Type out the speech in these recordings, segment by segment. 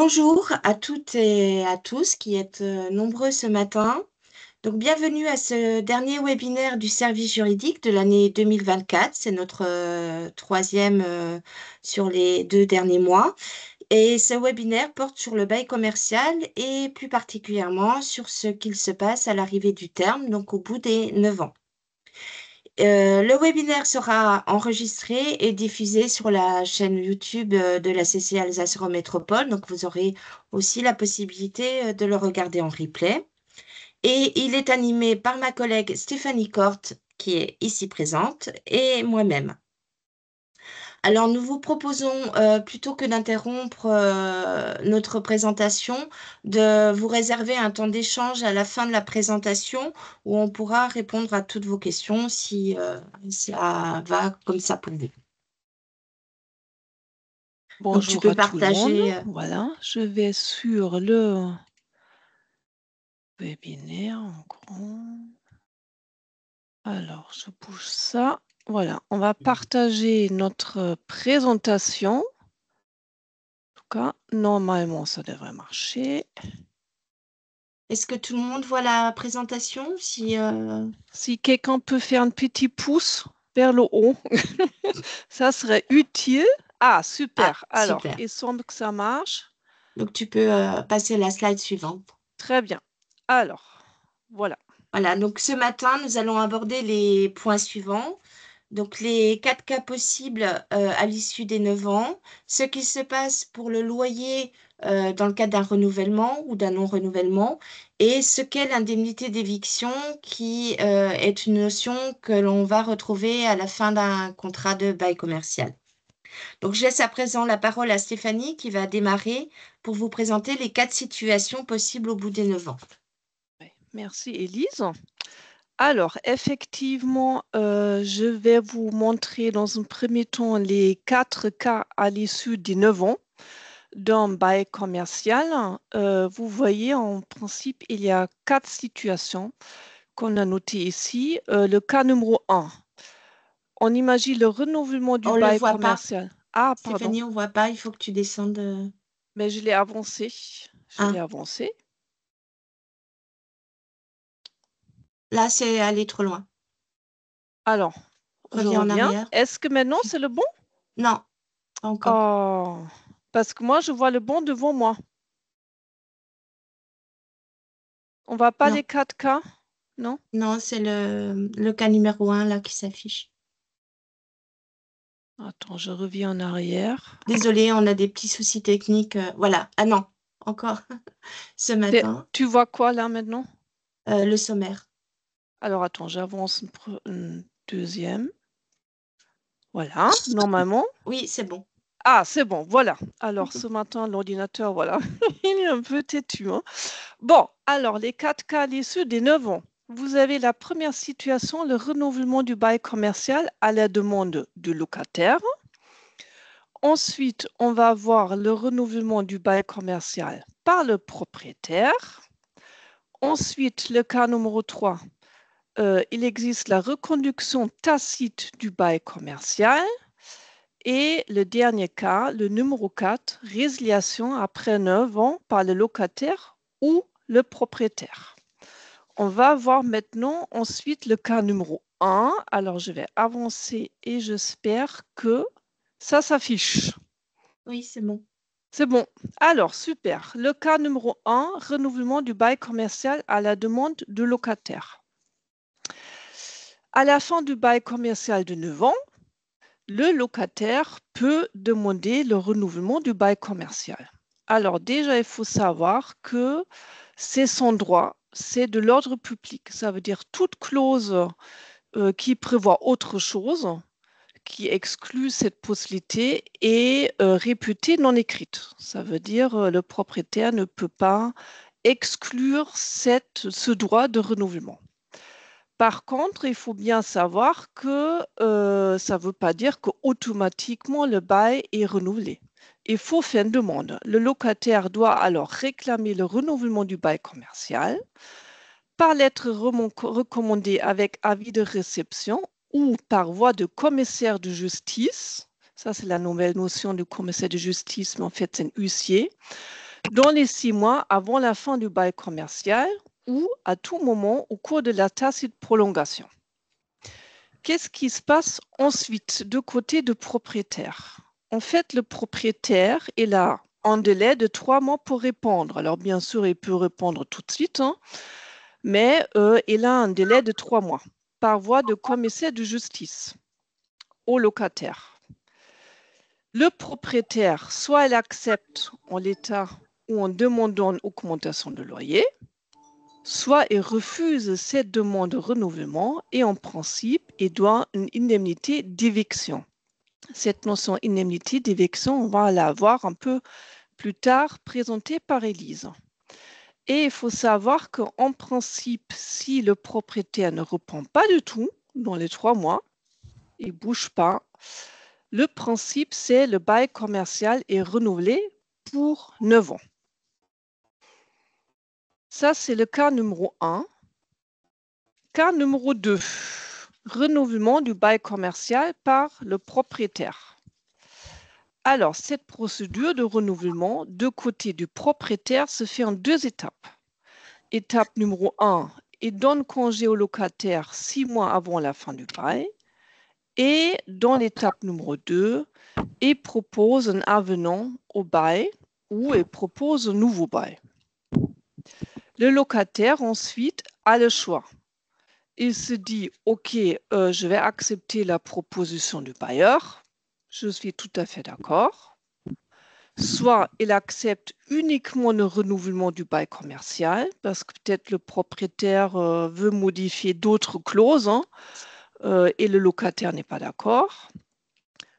Bonjour à toutes et à tous qui êtes nombreux ce matin. Donc, bienvenue à ce dernier webinaire du service juridique de l'année 2024. C'est notre troisième sur les 2 derniers mois. Et ce webinaire porte sur le bail commercial et plus particulièrement sur ce qu'il se passe à l'arrivée du terme, donc au bout des 9 ans. Le webinaire sera enregistré et diffusé sur la chaîne YouTube de la CC Alsace-Rhône Métropole. Donc, vous aurez aussi la possibilité de le regarder en replay. Et il est animé par ma collègue Stéphanie Corte, qui est ici présente, et moi-même. Alors, nous vous proposons, plutôt que d'interrompre notre présentation, de vous réserver un temps d'échange à la fin de la présentation où on pourra répondre à toutes vos questions si ça va comme ça pour vous. Donc, tu Bonjour peux à tout le monde. partager. Voilà, je vais sur le webinaire en grand. Alors, je bouge ça. Voilà, on va partager notre présentation. En tout cas, normalement, ça devrait marcher. Est-ce que tout le monde voit la présentation? Si quelqu'un peut faire un petit pouce vers le haut, ça serait utile. Ah, super. Ah, Alors, super. il semble que ça marche. Donc, tu peux passer à la slide suivante. Très bien. Alors, voilà. Voilà, donc ce matin, nous allons aborder les points suivants. Donc, les 4 cas possibles à l'issue des 9 ans, ce qui se passe pour le loyer dans le cas d'un renouvellement ou d'un non-renouvellement, et ce qu'est l'indemnité d'éviction, qui est une notion que l'on va retrouver à la fin d'un contrat de bail commercial. Donc, je laisse à présent la parole à Stéphanie qui va démarrer pour vous présenter les 4 situations possibles au bout des 9 ans. Merci, Élise. Alors, effectivement, je vais vous montrer dans un premier temps les 4 cas à l'issue des 9 ans d'un bail commercial. Vous voyez, en principe, il y a 4 situations qu'on a notées ici. Le cas numéro 1, on imagine le renouvellement du On ne le bail voit pas. commercial. Ah, pardon, Stéphanie, on ne voit pas, il faut que tu descendes. mais je l'ai avancé. Je l'ai Ah, avancé. là, c'est aller trop loin. Alors, je Reviens en reviens. arrière. Est-ce que maintenant c'est le bon? Non, pas encore. Oh, parce que moi, je vois le bon devant moi. On va pas les Non, 4 cas, non? non, c'est le cas numéro 1 là qui s'affiche. Attends, je reviens en arrière. Désolée, on a des petits soucis techniques. Voilà. Ah non, encore ce matin, Tu vois quoi là maintenant? le sommaire. Alors attends, j'avance une deuxième. Voilà, normalement. Oui, c'est bon. Ah, c'est bon, voilà. Alors ce matin, l'ordinateur, voilà, il est un peu têtu, hein. Bon, alors les 4 cas à l'issue des 9 ans. Vous avez la première situation, le renouvellement du bail commercial à la demande du locataire. Ensuite, on va voir le renouvellement du bail commercial par le propriétaire. Ensuite, le cas numéro 3, il existe la reconduction tacite du bail commercial. Et le dernier cas, le numéro 4, résiliation après 9 ans par le locataire ou le propriétaire. On va voir maintenant ensuite le cas numéro 1. Alors, je vais avancer et j'espère que ça s'affiche. Oui, c'est bon. C'est bon. Alors, super. Le cas numéro 1, renouvellement du bail commercial à la demande du locataire. À la fin du bail commercial de 9 ans, le locataire peut demander le renouvellement du bail commercial. Alors déjà, il faut savoir que c'est son droit, c'est de l'ordre public. Ça veut dire toute clause qui prévoit autre chose, qui exclut cette possibilité, est réputée non écrite. Ça veut dire le propriétaire ne peut pas exclure ce droit de renouvellement. Par contre, il faut bien savoir que ça ne veut pas dire qu'automatiquement le bail est renouvelé. Il faut faire une demande. Le locataire doit alors réclamer le renouvellement du bail commercial par lettre recommandée avec avis de réception ou par voie de commissaire de justice. Ça, c'est la nouvelle notion du commissaire de justice, mais en fait, c'est un huissier. dans les 6 mois avant la fin du bail commercial ou à tout moment au cours de la tacite prolongation. Qu'est-ce qui se passe ensuite du côté du propriétaire? En fait, le propriétaire est là en délai de 3 mois pour répondre. Alors, bien sûr, il peut répondre tout de suite, hein, mais il a un délai de 3 mois par voie de commissaire de justice au locataire. Le propriétaire, soit il accepte en l'état ou en demandant une augmentation de loyer, soit il refuse cette demande de renouvellement et en principe, il doit une indemnité d'éviction. Cette notion indemnité d'éviction, on va la voir un peu plus tard présentée par Élise. Et il faut savoir qu'en principe, si le propriétaire ne répond pas du tout dans les 3 mois, il ne bouge pas, le principe, c'est le bail commercial est renouvelé pour 9 ans. Ça, c'est le cas numéro 1. Cas numéro 2, renouvellement du bail commercial par le propriétaire. Alors, cette procédure de renouvellement de côté du propriétaire se fait en 2 étapes. Étape numéro 1, il donne congé au locataire 6 mois avant la fin du bail. Et dans l'étape numéro 2, il propose un avenant au bail ou il propose un nouveau bail. Le locataire ensuite a le choix. Il se dit, OK, je vais accepter la proposition du bailleur. Je suis tout à fait d'accord. Soit il accepte uniquement le renouvellement du bail commercial, parce que peut-être le propriétaire veut modifier d'autres clauses, hein, et le locataire n'est pas d'accord.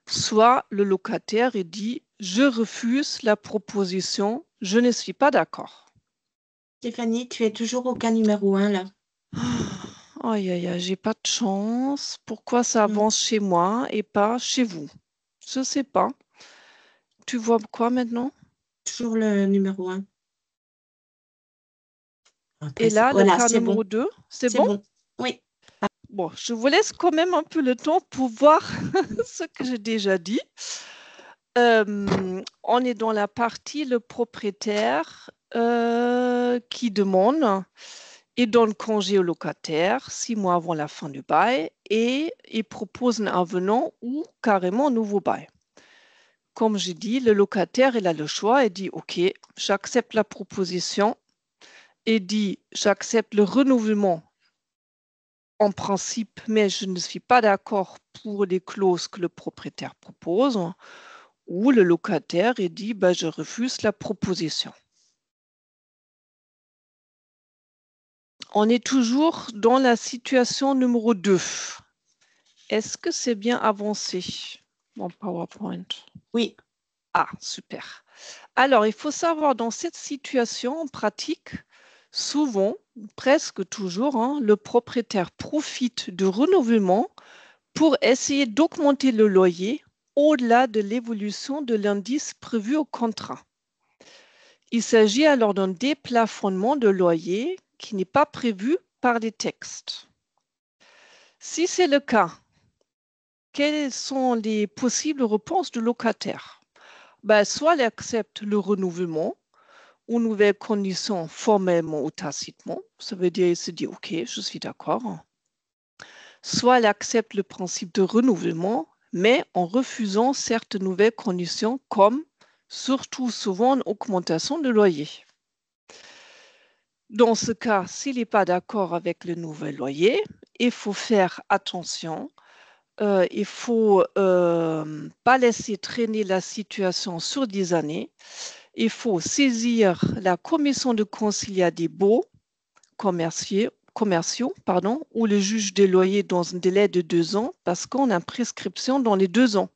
Soit le locataire dit, je refuse la proposition, je ne suis pas d'accord. Stéphanie, tu es toujours au cas numéro 1 là. Aïe, aïe, aïe, j'ai pas de chance. Pourquoi ça avance chez moi et pas chez vous? Je sais pas. Tu vois quoi maintenant? Toujours le numéro 1. Et là, le Voilà, cas c'est numéro bon. 2, c'est C'est bon? bon. Oui. Bon, je vous laisse quand même un peu le temps pour voir ce que j'ai déjà dit. On est dans la partie le propriétaire qui demande et donne congé au locataire 6 mois avant la fin du bail et il propose un avenant ou carrément un nouveau bail. Comme j'ai dit, le locataire il a le choix et dit OK, j'accepte la proposition et dit j'accepte le renouvellement en principe, mais je ne suis pas d'accord pour les clauses que le propriétaire propose, ou le locataire et dit bah, je refuse la proposition. On est toujours dans la situation numéro 2. Est-ce que c'est bien avancé, mon PowerPoint? Oui. Ah, super. Alors, il faut savoir, dans cette situation en pratique, souvent, presque toujours, hein, le propriétaire profite du renouvellement pour essayer d'augmenter le loyer au-delà de l'évolution de l'indice prévu au contrat. Il s'agit alors d'un déplafonnement de loyer qui n'est pas prévu par les textes. Si c'est le cas, quelles sont les possibles réponses du locataire? Soit il accepte le renouvellement ou nouvelles conditions formellement ou tacitement. Ça veut dire qu'il se dit OK, je suis d'accord. Soit il accepte le principe de renouvellement, mais en refusant certaines nouvelles conditions comme surtout souvent une augmentation de loyer. Dans ce cas, s'il n'est pas d'accord avec le nouvel loyer, il faut faire attention. Il ne faut pas laisser traîner la situation sur 10 années. Il faut saisir la commission de conciliat des baux commerciaux ou le juge des loyers dans un délai de 2 ans parce qu'on a prescription dans les 2 ans.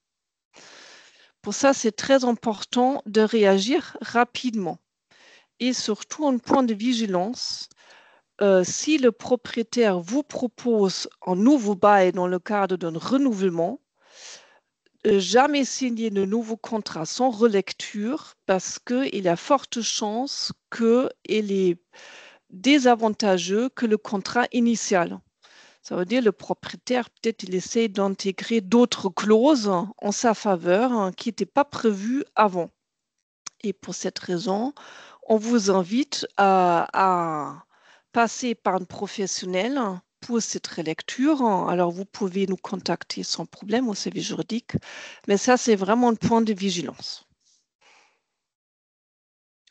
Pour ça, c'est très important de réagir rapidement. Et surtout, un point de vigilance, si le propriétaire vous propose un nouveau bail dans le cadre d'un renouvellement, jamais signer de nouveau contrat sans relecture parce qu'il y a forte chance qu'il est désavantageux que le contrat initial. Ça veut dire le propriétaire, peut-être, il essaie d'intégrer d'autres clauses en sa faveur qui n'étaient pas prévues avant. Et pour cette raison, on vous invite à passer par un professionnel pour cette relecture. Alors, vous pouvez nous contacter sans problème au service juridique, mais ça, c'est vraiment un point de vigilance.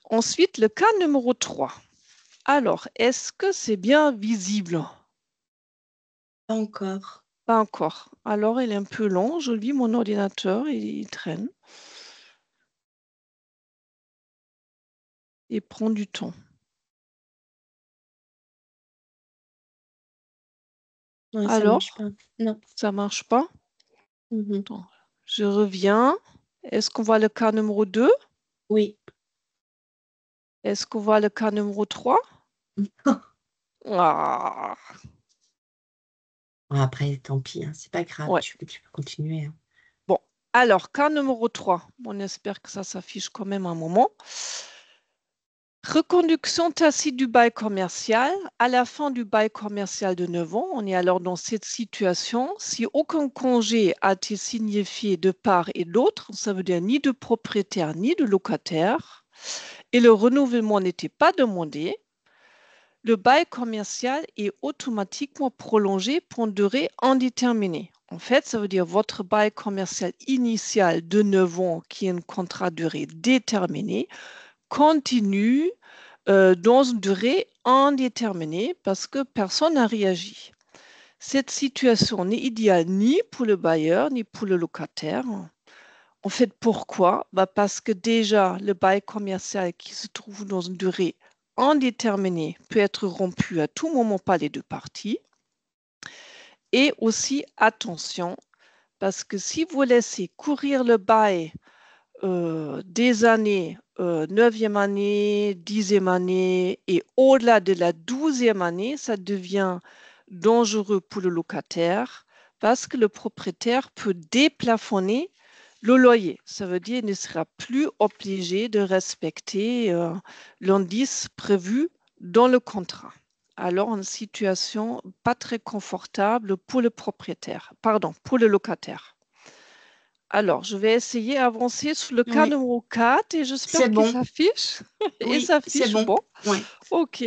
Ensuite, le cas numéro 3. Alors, est-ce que c'est bien visible? Pas encore. Pas encore. Alors, il est un peu long. Je lis mon ordinateur, il traîne. Il prend du temps. Ouais, ça Alors, marche pas. Non. ça marche pas? Mhm. Attends, je reviens. Est-ce qu'on voit le cas numéro 2? Oui. Est-ce qu'on voit le cas numéro 3? Ah, Bon, après, tant pis, hein, c'est pas grave, ouais. tu peux continuer, hein. Bon, alors, cas numéro 3. On espère que ça s'affiche quand même un moment. Reconduction tacite du bail commercial. À la fin du bail commercial de 9 ans, on est alors dans cette situation. Si aucun congé a été signifié de part et d'autre, ça veut dire ni de propriétaire ni de locataire, et le renouvellement n'était pas demandé, le bail commercial est automatiquement prolongé pour une durée indéterminée. En fait, ça veut dire votre bail commercial initial de 9 ans, qui est un contrat de durée déterminée, continue dans une durée indéterminée parce que personne n'a réagi. Cette situation n'est idéale ni pour le bailleur ni pour le locataire. En fait, pourquoi? Parce que déjà, le bail commercial qui se trouve dans une durée indéterminée peut être rompu à tout moment par les deux parties. Et aussi, attention, parce que si vous laissez courir le bail des années, 9e année, 10e année et au-delà de la 12e année, ça devient dangereux pour le locataire parce que le propriétaire peut déplafonner le loyer. Ça veut dire qu'il ne sera plus obligé de respecter l'indice prévu dans le contrat. Alors, une situation pas très confortable pour le propriétaire, pardon, pour le locataire. Alors, je vais essayer d'avancer sur le cas Oui, numéro 4 et c'est j'espère qu'il bon. s'affiche. Et Oui, c'est s'affiche, bon. bon. Ouais. OK.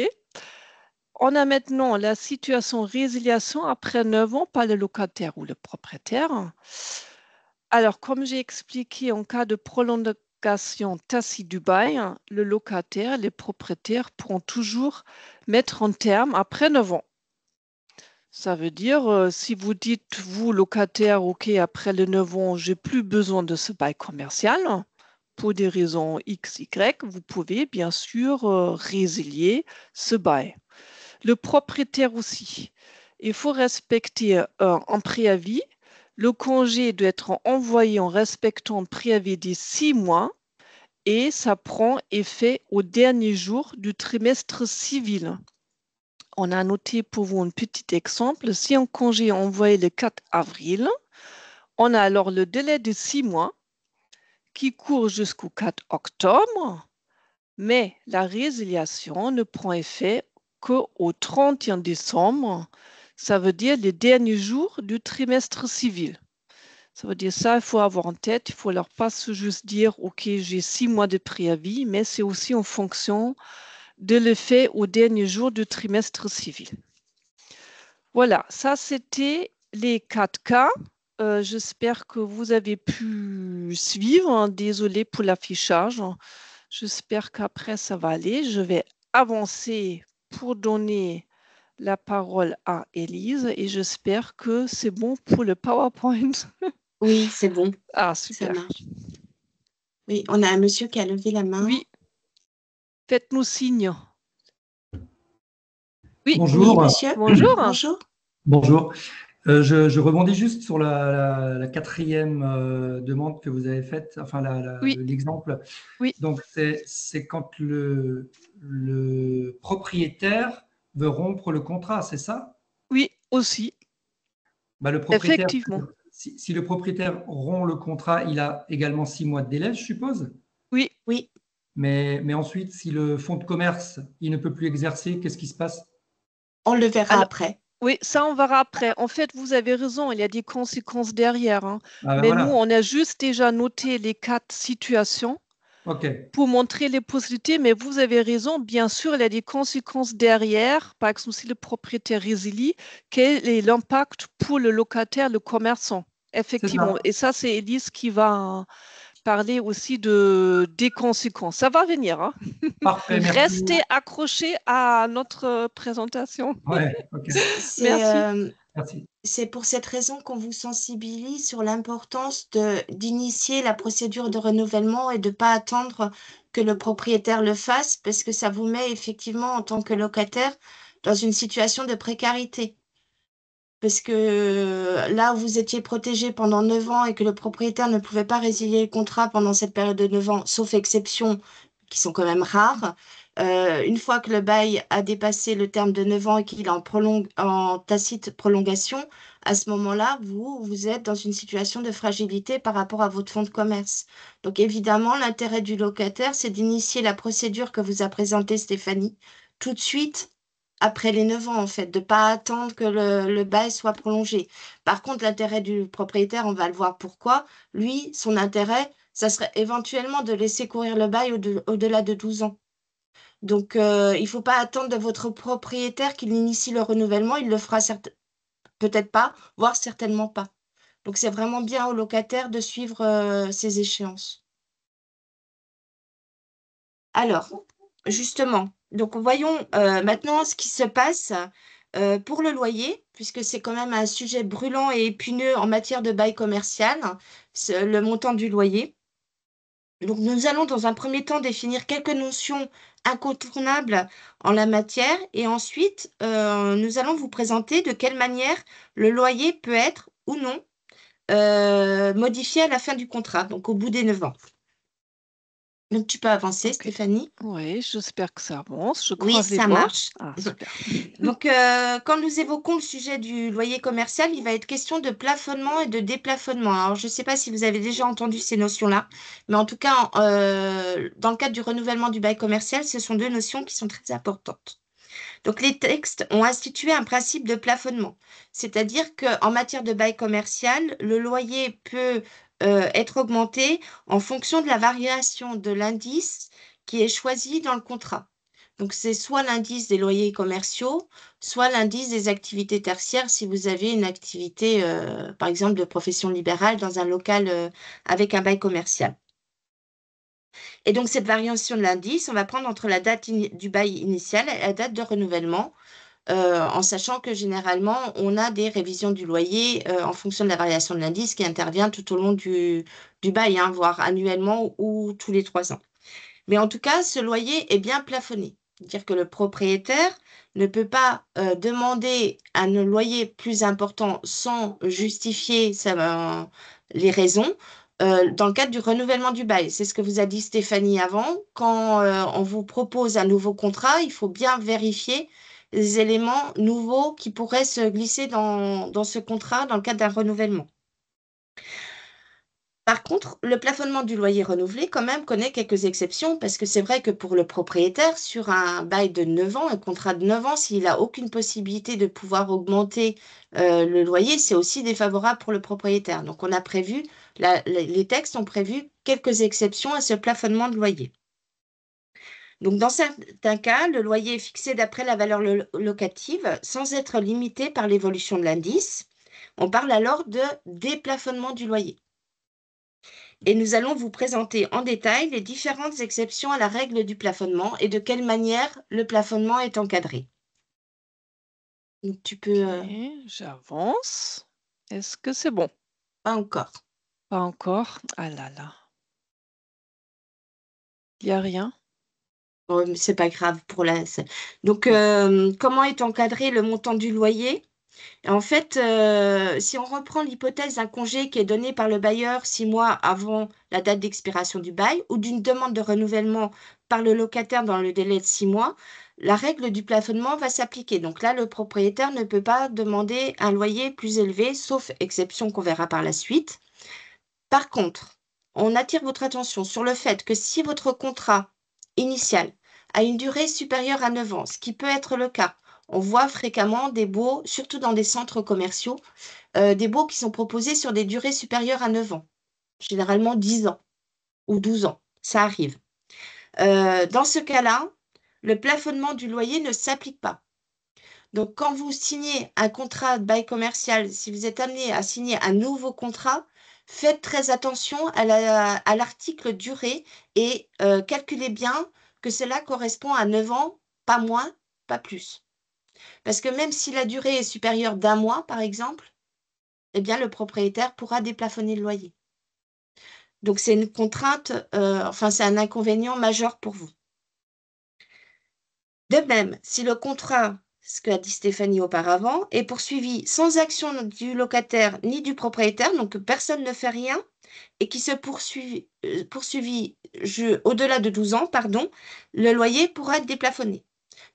On a maintenant la situation résiliation après 9 ans par le locataire ou le propriétaire. Alors, comme j'ai expliqué, en cas de prolongation tacite du bail, le locataire, les propriétaires pourront toujours mettre un terme après 9 ans. Ça veut dire, si vous dites, vous, locataire, OK, après les 9 ans, j'ai plus besoin de ce bail commercial, pour des raisons X, Y, vous pouvez bien sûr résilier ce bail. Le propriétaire aussi. Il faut respecter un préavis. Le congé doit être envoyé en respectant un préavis de 6 mois et ça prend effet au dernier jour du trimestre civil. On a noté pour vous un petit exemple. Si un congé est envoyé le 4 avril, on a alors le délai de 6 mois qui court jusqu'au 4 octobre, mais la résiliation ne prend effet qu'au 31 décembre. Ça veut dire les derniers jours du trimestre civil. Ça veut dire ça, il faut avoir en tête, il ne faut leur pas juste dire, OK, j'ai 6 mois de préavis, mais c'est aussi en fonction de l'effet au dernier jour du trimestre civil. Voilà, ça c'était les 4 cas. J'espère que vous avez pu suivre. Désolée pour l'affichage. J'espère qu'après ça va aller. Je vais avancer pour donner la parole à Élise et j'espère que c'est bon pour le PowerPoint. Oui, c'est bon. Ah, Ça super. marche. Oui, on a un monsieur qui a levé la main. Oui, faites-nous signe. Oui, Oui, Bonjour. monsieur. bonjour. Bonjour. Bonjour. Je rebondis juste sur la quatrième demande que vous avez faite, enfin Oui, l'exemple. oui, Donc, c'est quand le propriétaire veut rompre le contrat, c'est ça? oui, aussi. Le propriétaire, Effectivement. si le propriétaire rompt le contrat, il a également 6 mois de délai, je suppose. Oui, Oui, Mais ensuite, si le fonds de commerce, il ne peut plus exercer, qu'est-ce qui se passe? on le verra alors, après. oui, ça on verra après. En fait, vous avez raison, il y a des conséquences derrière, hein. Ah ben Mais nous, voilà. on a juste déjà noté les 4 situations. OK. pour montrer les possibilités, mais vous avez raison, bien sûr, il y a des conséquences derrière. Par exemple, si le propriétaire résilie, quel est l'impact pour le locataire, le commerçant? C'est Effectivement. ça. Et ça, c'est Elise qui va parler aussi des conséquences. Ça va venir, hein? Parfait, merci. Restez accrochés à notre présentation. Ouais, OK. C'est Merci. Merci. c'est pour cette raison qu'on vous sensibilise sur l'importance d'initier la procédure de renouvellement et de ne pas attendre que le propriétaire le fasse, parce que ça vous met effectivement en tant que locataire dans une situation de précarité. Parce que là où vous étiez protégé pendant 9 ans et que le propriétaire ne pouvait pas résilier le contrat pendant cette période de 9 ans, sauf exceptions qui sont quand même rares, une fois que le bail a dépassé le terme de 9 ans et qu'il est en tacite prolongation, à ce moment-là, vous êtes dans une situation de fragilité par rapport à votre fonds de commerce. Donc évidemment, l'intérêt du locataire, c'est d'initier la procédure que vous a présentée Stéphanie tout de suite après les 9 ans, en fait, de ne pas attendre que le bail soit prolongé. Par contre, l'intérêt du propriétaire, on va le voir pourquoi. Lui, son intérêt, ça serait éventuellement de laisser courir le bail au-delà de 12 ans. Donc, il ne faut pas attendre de votre propriétaire qu'il initie le renouvellement. Il le fera peut-être pas, voire certainement pas. Donc, c'est vraiment bien au locataire de suivre ces échéances. Alors, justement, donc voyons maintenant ce qui se passe pour le loyer, puisque c'est quand même un sujet brûlant et épineux en matière de bail commercial, le montant du loyer. Donc, nous allons dans un premier temps définir quelques notions incontournables en la matière et ensuite, nous allons vous présenter de quelle manière le loyer peut être ou non modifié à la fin du contrat, donc au bout des 9 ans. Donc, tu peux avancer, Ok. Stéphanie. Oui, j'espère que ça avance. Je Oui, croise les ça doigts. marche. Ah, super. Donc, quand nous évoquons le sujet du loyer commercial, il va être question de plafonnement et de déplafonnement. Alors, je ne sais pas si vous avez déjà entendu ces notions-là, mais en tout cas, dans le cadre du renouvellement du bail commercial, ce sont deux notions qui sont très importantes. Donc, les textes ont institué un principe de plafonnement, c'est-à-dire qu'en matière de bail commercial, le loyer peut être augmenté en fonction de la variation de l'indice qui est choisi dans le contrat. Donc, c'est soit l'indice des loyers commerciaux, soit l'indice des activités tertiaires si vous avez une activité, par exemple, de profession libérale dans un local avec un bail commercial. Et donc, cette variation de l'indice, on va prendre entre la date du bail initial et la date de renouvellement, en sachant que généralement, on a des révisions du loyer en fonction de la variation de l'indice qui intervient tout au long du bail, hein, voire annuellement ou tous les 3 ans. Mais en tout cas, ce loyer est bien plafonné. C'est-à-dire que le propriétaire ne peut pas demander un loyer plus important sans justifier les raisons dans le cadre du renouvellement du bail. C'est ce que vous a dit Stéphanie avant. Quand on vous propose un nouveau contrat, il faut bien vérifier les éléments nouveaux qui pourraient se glisser dans ce contrat dans le cadre d'un renouvellement. Par contre, le plafonnement du loyer renouvelé, quand même, connaît quelques exceptions parce que c'est vrai que pour le propriétaire, sur un bail de 9 ans, un contrat de 9 ans, s'il n'a aucune possibilité de pouvoir augmenter le loyer, c'est aussi défavorable pour le propriétaire. Donc, on a prévu, les textes ont prévu quelques exceptions à ce plafonnement de loyer. Donc, dans certains cas, le loyer est fixé d'après la valeur locative sans être limité par l'évolution de l'indice. On parle alors de déplafonnement du loyer. Et nous allons vous présenter en détail les différentes exceptions à la règle du plafonnement et de quelle manière le plafonnement est encadré. Donc, tu peux... Ok, j'avance. Est-ce que c'est bon? Pas encore. Pas encore. Ah là là. Il n'y a rien. Bon, mais c'est pas grave pour la... Donc, Bon. comment est encadré le montant du loyer? En fait, si on reprend l'hypothèse d'un congé qui est donné par le bailleur 6 mois avant la date d'expiration du bail ou d'une demande de renouvellement par le locataire dans le délai de 6 mois, la règle du plafonnement va s'appliquer. Donc là, le propriétaire ne peut pas demander un loyer plus élevé, sauf exception qu'on verra par la suite. Par contre, on attire votre attention sur le fait que si votre contrat initial a une durée supérieure à 9 ans, ce qui peut être le cas, on voit fréquemment des baux, surtout dans des centres commerciaux, des baux qui sont proposés sur des durées supérieures à 9 ans, généralement 10 ans ou 12 ans. Ça arrive. Dans ce cas-là, le plafonnement du loyer ne s'applique pas. Donc, quand vous signez un contrat de bail commercial, si vous êtes amené à signer un nouveau contrat, faites très attention à l'article durée et calculez bien que cela correspond à 9 ans, pas moins, pas plus. Parce que même si la durée est supérieure d'1 mois, par exemple, eh bien, le propriétaire pourra déplafonner le loyer. Donc, c'est une contrainte, enfin, c'est un inconvénient majeur pour vous. De même, si le contrat, ce qu'a dit Stéphanie auparavant, est poursuivi sans action du locataire ni du propriétaire, donc que personne ne fait rien, et qui se poursuit au-delà de 12 ans, pardon, le loyer pourra être déplafonné.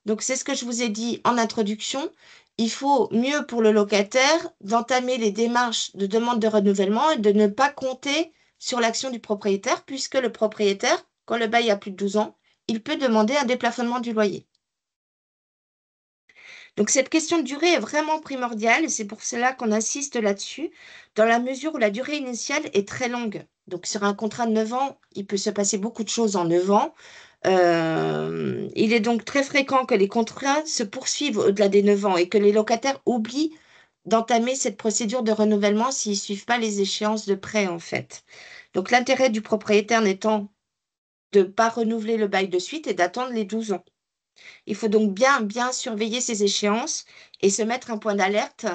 Donc, c'est ce que je vous ai dit en introduction. Il faut mieux pour le locataire d'entamer les démarches de demande de renouvellement et de ne pas compter sur l'action du propriétaire, puisque le propriétaire, quand le bail a plus de 12 ans, il peut demander un déplafonnement du loyer. Donc, cette question de durée est vraiment primordiale et c'est pour cela qu'on insiste là-dessus, dans la mesure où la durée initiale est très longue. Donc, sur un contrat de 9 ans, il peut se passer beaucoup de choses en 9 ans. Il est donc très fréquent que les contrats se poursuivent au-delà des 9 ans et que les locataires oublient d'entamer cette procédure de renouvellement s'ils ne suivent pas les échéances de prêt, en fait. Donc, l'intérêt du propriétaire n'étant de ne pas renouveler le bail de suite et d'attendre les 12 ans. Il faut donc bien surveiller ces échéances et se mettre un point d'alerte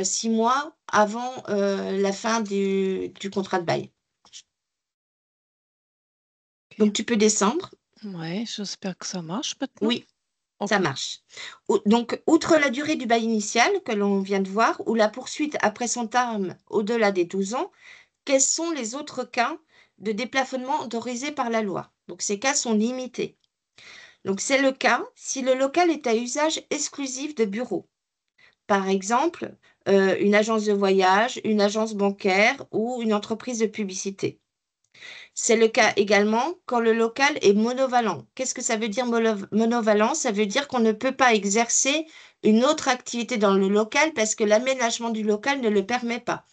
6 mois avant la fin du contrat de bail. Donc, tu peux descendre. Ouais, j'espère que ça marche maintenant. Oui, Ok. ça marche. Donc, outre la durée du bail initial que l'on vient de voir, ou la poursuite après son terme au-delà des 12 ans, quels sont les autres cas de déplafonnement autorisés par la loi? Donc, ces cas sont limités. Donc, c'est le cas si le local est à usage exclusif de bureau. Par exemple, une agence de voyage, une agence bancaire ou une entreprise de publicité. C'est le cas également quand le local est monovalent. Qu'est-ce que ça veut dire monovalent? Ça veut dire qu'on ne peut pas exercer une autre activité dans le local parce que l'aménagement du local ne le permet pas.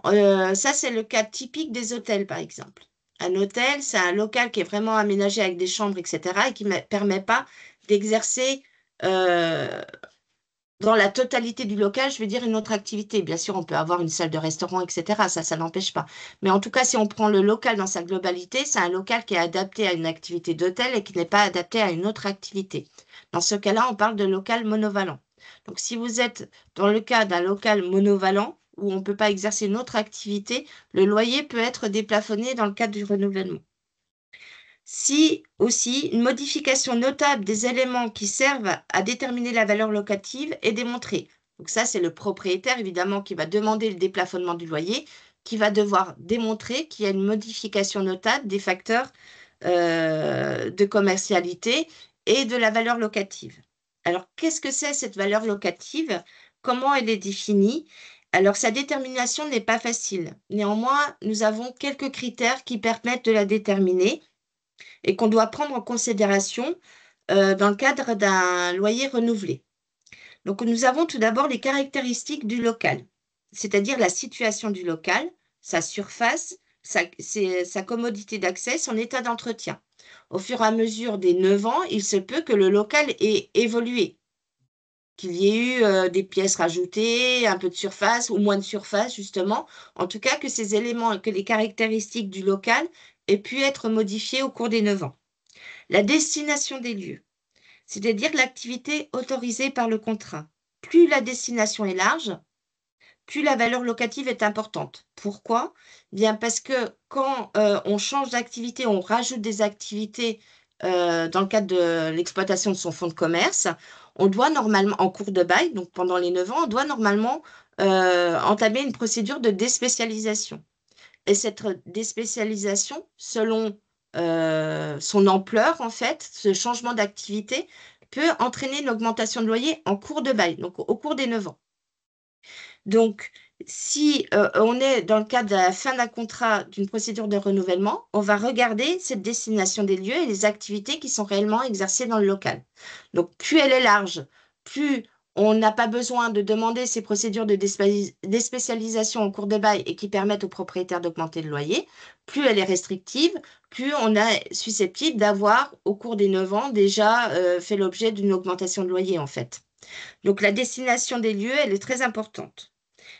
Ça, c'est le cas typique des hôtels, par exemple. Un hôtel, c'est un local qui est vraiment aménagé avec des chambres, etc., et qui ne permet pas d'exercer dans la totalité du local, je veux dire une autre activité. Bien sûr, on peut avoir une salle de restaurant, etc. Ça n'empêche pas. Mais en tout cas, si on prend le local dans sa globalité, c'est un local qui est adapté à une activité d'hôtel et qui n'est pas adapté à une autre activité. Dans ce cas-là, on parle de local monovalent. Donc, si vous êtes dans le cas d'un local monovalent, où on ne peut pas exercer une autre activité, le loyer peut être déplafonné dans le cadre du renouvellement. Si aussi une modification notable des éléments qui servent à déterminer la valeur locative est démontrée. Donc ça, c'est le propriétaire, évidemment, qui va demander le déplafonnement du loyer, qui va devoir démontrer qu'il y a une modification notable des facteurs de commercialité et de la valeur locative. Alors, qu'est-ce que c'est cette valeur locative? Comment elle est définie? Alors, sa détermination n'est pas facile. Néanmoins, nous avons quelques critères qui permettent de la déterminer et qu'on doit prendre en considération dans le cadre d'un loyer renouvelé. Donc, nous avons tout d'abord les caractéristiques du local, c'est-à-dire la situation du local, sa surface, sa commodité d'accès, son état d'entretien. Au fur et à mesure des 9 ans, il se peut que le local ait évolué, qu'il y ait eu des pièces rajoutées, un peu de surface ou moins de surface, justement. En tout cas, que ces éléments, que les caractéristiques du local aient pu être modifiées au cours des 9 ans. La destination des lieux, c'est-à-dire l'activité autorisée par le contrat. Plus la destination est large, plus la valeur locative est importante. Pourquoi? Bien parce que quand on change d'activité, on rajoute des activités dans le cadre de l'exploitation de son fonds de commerce, on doit normalement, en cours de bail, donc pendant les 9 ans, on doit normalement entamer une procédure de déspécialisation. Et cette déspécialisation, selon son ampleur, en fait, ce changement d'activité peut entraîner une augmentation de loyer en cours de bail, donc au cours des 9 ans. Donc, si on est dans le cadre de la fin d'un contrat, d'une procédure de renouvellement, on va regarder cette destination des lieux et les activités qui sont réellement exercées dans le local. Donc, plus elle est large, plus on n'a pas besoin de demander ces procédures de déspécialisation en cours de bail et qui permettent aux propriétaires d'augmenter le loyer. Plus elle est restrictive, plus on est susceptible d'avoir, au cours des 9 ans, déjà fait l'objet d'une augmentation de loyer, en fait. Donc, la destination des lieux, elle est très importante.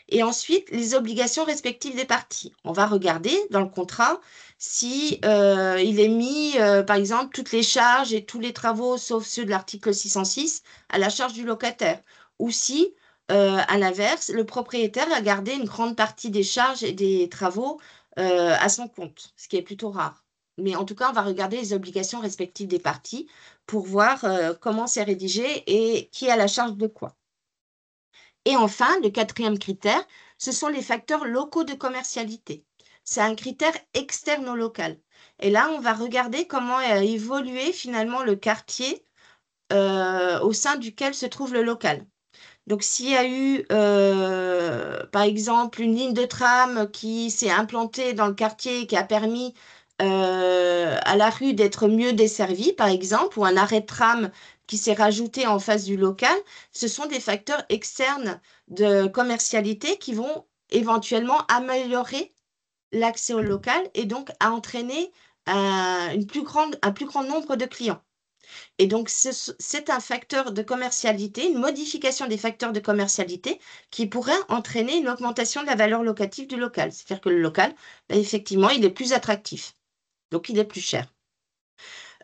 Et ensuite, les obligations respectives des parties. On va regarder dans le contrat si il est mis, par exemple, toutes les charges et tous les travaux, sauf ceux de l'article 606, à la charge du locataire. Ou si, à l'inverse, le propriétaire a gardé une grande partie des charges et des travaux à son compte, ce qui est plutôt rare. Mais en tout cas, on va regarder les obligations respectives des parties pour voir comment c'est rédigé et qui a la charge de quoi. Et enfin, le quatrième critère, ce sont les facteurs locaux de commercialité. C'est un critère externe au local. Et là, on va regarder comment a évolué finalement le quartier au sein duquel se trouve le local. Donc, s'il y a eu, par exemple, une ligne de tram qui s'est implantée dans le quartier et qui a permis à la rue d'être mieux desservie, par exemple, ou un arrêt de tram qui s'est rajouté en face du local, ce sont des facteurs externes de commercialité qui vont éventuellement améliorer l'accès au local et donc à entraîner un plus grand nombre de clients. Et donc, c'est un facteur de commercialité, une modification des facteurs de commercialité qui pourrait entraîner une augmentation de la valeur locative du local. C'est-à-dire que le local, ben, effectivement, il est plus attractif. Donc, il est plus cher.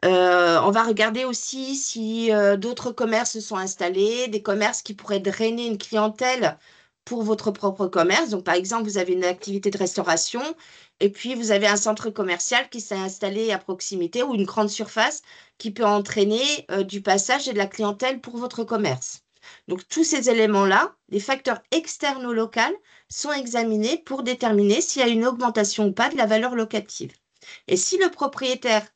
On va regarder aussi si d'autres commerces se sont installés, des commerces qui pourraient drainer une clientèle pour votre propre commerce. Donc, par exemple, vous avez une activité de restauration et puis vous avez un centre commercial qui s'est installé à proximité ou une grande surface qui peut entraîner du passage et de la clientèle pour votre commerce. Donc, tous ces éléments-là, les facteurs externes au local, sont examinés pour déterminer s'il y a une augmentation ou pas de la valeur locative. Et si le propriétaire,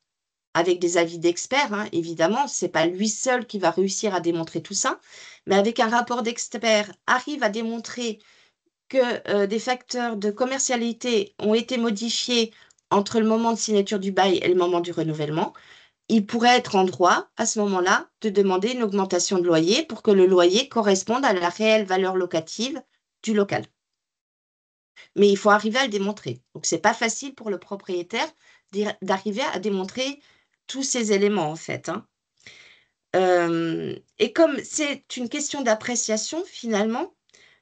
avec des avis d'experts, hein, évidemment, ce n'est pas lui seul qui va réussir à démontrer tout ça, mais avec un rapport d'experts, arrive à démontrer que des facteurs de commercialité ont été modifiés entre le moment de signature du bail et le moment du renouvellement, il pourrait être en droit, à ce moment-là, de demander une augmentation de loyer pour que le loyer corresponde à la réelle valeur locative du local. Mais il faut arriver à le démontrer. Donc, ce n'est pas facile pour le propriétaire d'arriver à démontrer tous ces éléments, en fait, hein. Et comme c'est une question d'appréciation, finalement,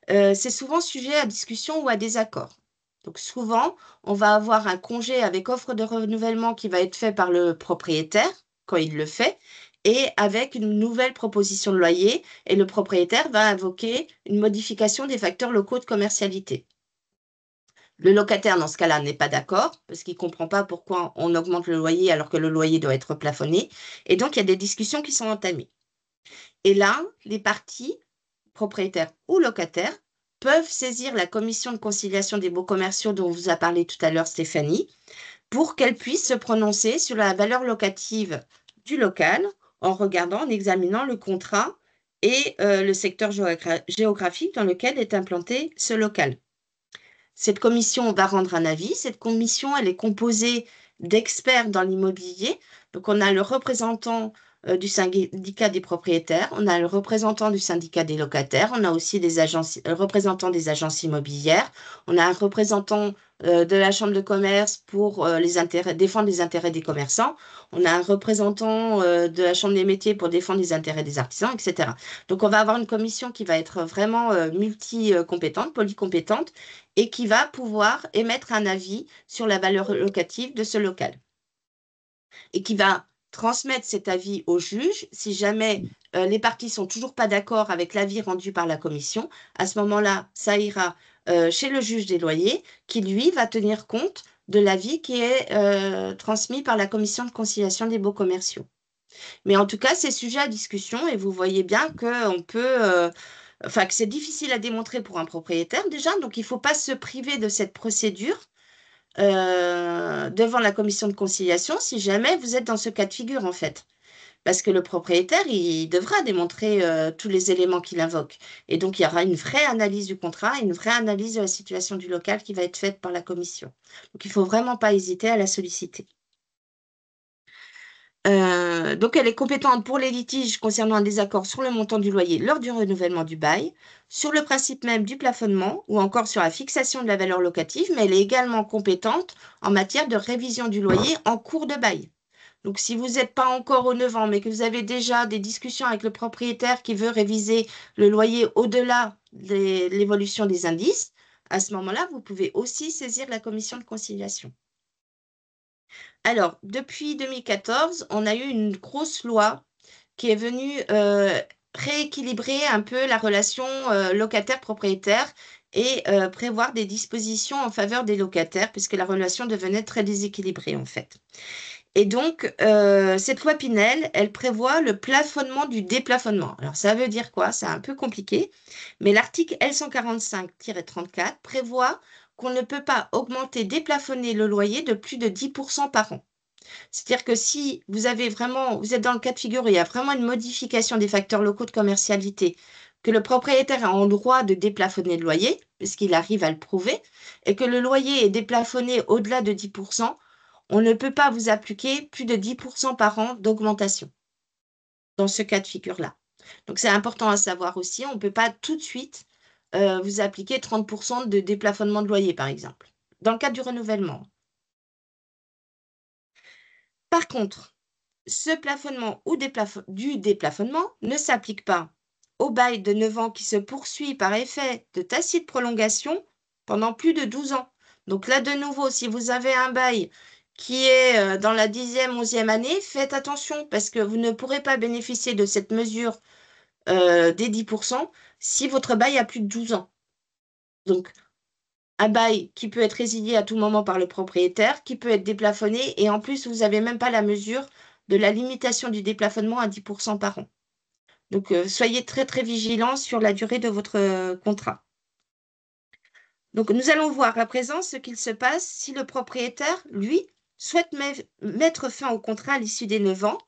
c'est souvent sujet à discussion ou à désaccord. Donc, souvent, on va avoir un congé avec offre de renouvellement qui va être fait par le propriétaire quand il le fait, et avec une nouvelle proposition de loyer, et le propriétaire va invoquer une modification des facteurs locaux de commercialité. Le locataire, dans ce cas-là, n'est pas d'accord parce qu'il ne comprend pas pourquoi on augmente le loyer alors que le loyer doit être plafonné. Et donc, il y a des discussions qui sont entamées. Et là, les parties, propriétaires ou locataires, peuvent saisir la commission de conciliation des baux commerciaux dont vous a parlé tout à l'heure Stéphanie, pour qu'elle puisse se prononcer sur la valeur locative du local en regardant, en examinant le contrat et le secteur géographique dans lequel est implanté ce local. Cette commission va rendre un avis. Cette commission, elle est composée d'experts dans l'immobilier. Donc, on a le représentant du syndicat des propriétaires, on a le représentant du syndicat des locataires, on a aussi des représentants des agences immobilières, on a un représentant de la chambre de commerce pour défendre les intérêts des commerçants, on a un représentant de la chambre des métiers pour défendre les intérêts des artisans, etc. Donc, on va avoir une commission qui va être vraiment multi-compétente, polycompétente, et qui va pouvoir émettre un avis sur la valeur locative de ce local. Et qui va transmettre cet avis au juge. Si jamais les parties sont toujours pas d'accord avec l'avis rendu par la commission, à ce moment-là, ça ira chez le juge des loyers, qui lui va tenir compte de l'avis qui est transmis par la commission de conciliation des baux commerciaux. Mais en tout cas, c'est sujet à discussion et vous voyez bien qu'on peut... Enfin, que c'est difficile à démontrer pour un propriétaire déjà, donc il ne faut pas se priver de cette procédure devant la commission de conciliation si jamais vous êtes dans ce cas de figure en fait. Parce que le propriétaire, il devra démontrer tous les éléments qu'il invoque. Et donc, il y aura une vraie analyse du contrat, une vraie analyse de la situation du local qui va être faite par la commission. Donc, il ne faut vraiment pas hésiter à la solliciter. Donc, elle est compétente pour les litiges concernant un désaccord sur le montant du loyer lors du renouvellement du bail, sur le principe même du plafonnement ou encore sur la fixation de la valeur locative, mais elle est également compétente en matière de révision du loyer en cours de bail. Donc, si vous n'êtes pas encore aux 9 ans, mais que vous avez déjà des discussions avec le propriétaire qui veut réviser le loyer au-delà de l'évolution des indices, à ce moment-là, vous pouvez aussi saisir la commission de conciliation. Alors, depuis 2014, on a eu une grosse loi qui est venue rééquilibrer un peu la relation locataire-propriétaire et prévoir des dispositions en faveur des locataires, puisque la relation devenait très déséquilibrée en fait. Et donc, cette loi Pinel, elle prévoit le plafonnement du déplafonnement. Alors, ça veut dire quoi? C'est un peu compliqué, mais l'article L145-34 prévoit qu'on ne peut pas augmenter, déplafonner le loyer de plus de 10% par an. C'est-à-dire que si vous avez vraiment, vous êtes dans le cas de figure où il y a vraiment une modification des facteurs locaux de commercialité, que le propriétaire a en droit de déplafonner le loyer, puisqu'il arrive à le prouver, et que le loyer est déplafonné au-delà de 10%, on ne peut pas vous appliquer plus de 10% par an d'augmentation dans ce cas de figure-là. Donc c'est important à savoir aussi, on ne peut pas tout de suite vous appliquer 30% de déplafonnement de loyer, par exemple, dans le cadre du renouvellement. Par contre, ce plafonnement ou du déplafonnement ne s'applique pas au bail de 9 ans qui se poursuit par effet de tacite prolongation pendant plus de 12 ans. Donc là, de nouveau, si vous avez un bail qui est dans la 10e, 11e année, faites attention parce que vous ne pourrez pas bénéficier de cette mesure des 10% si votre bail a plus de 12 ans. Donc, un bail qui peut être résilié à tout moment par le propriétaire, qui peut être déplafonné, et en plus, vous n'avez même pas la mesure de la limitation du déplafonnement à 10% par an. Donc, soyez très, très vigilants sur la durée de votre contrat. Donc, nous allons voir à présent ce qu'il se passe si le propriétaire, lui, souhaite mettre fin au contrat à l'issue des 9 ans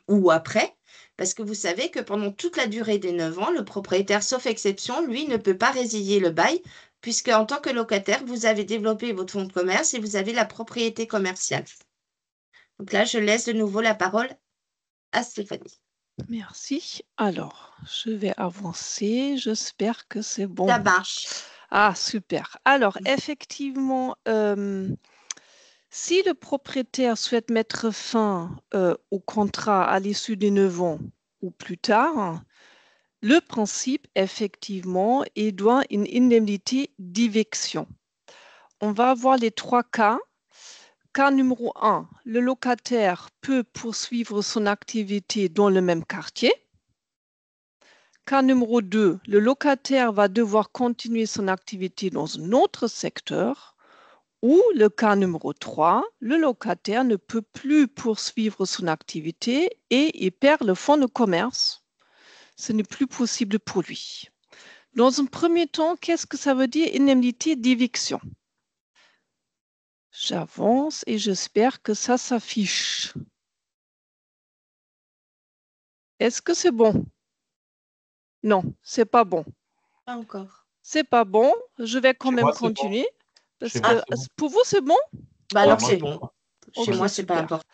ou après, parce que vous savez que pendant toute la durée des 9 ans, le propriétaire, sauf exception, lui, ne peut pas résilier le bail, puisque en tant que locataire, vous avez développé votre fonds de commerce et vous avez la propriété commerciale. Donc là, je laisse de nouveau la parole à Stéphanie. Merci. Alors, je vais avancer. J'espère que c'est bon. Ça marche. Ah, super. Alors, effectivement, si le propriétaire souhaite mettre fin au contrat à l'issue des 9 ans ou plus tard, le principe, effectivement, il doit une indemnité d'éviction. On va voir les 3 cas. Cas numéro 1, le locataire peut poursuivre son activité dans le même quartier. Cas numéro 2, le locataire va devoir continuer son activité dans un autre secteur. Ou le cas numéro 3, le locataire ne peut plus poursuivre son activité et il perd le fonds de commerce. Ce n'est plus possible pour lui. Dans un premier temps, qu'est-ce que ça veut dire indemnité d'éviction? J'avance et j'espère que ça s'affiche. Est-ce que c'est bon? Non, c'est pas bon. Pas encore. C'est pas bon. Je vais quand même continuer. Parce que pour vous, c'est bon? Bah alors c'est bon. Chez Ok, moi, c'est pas super. important.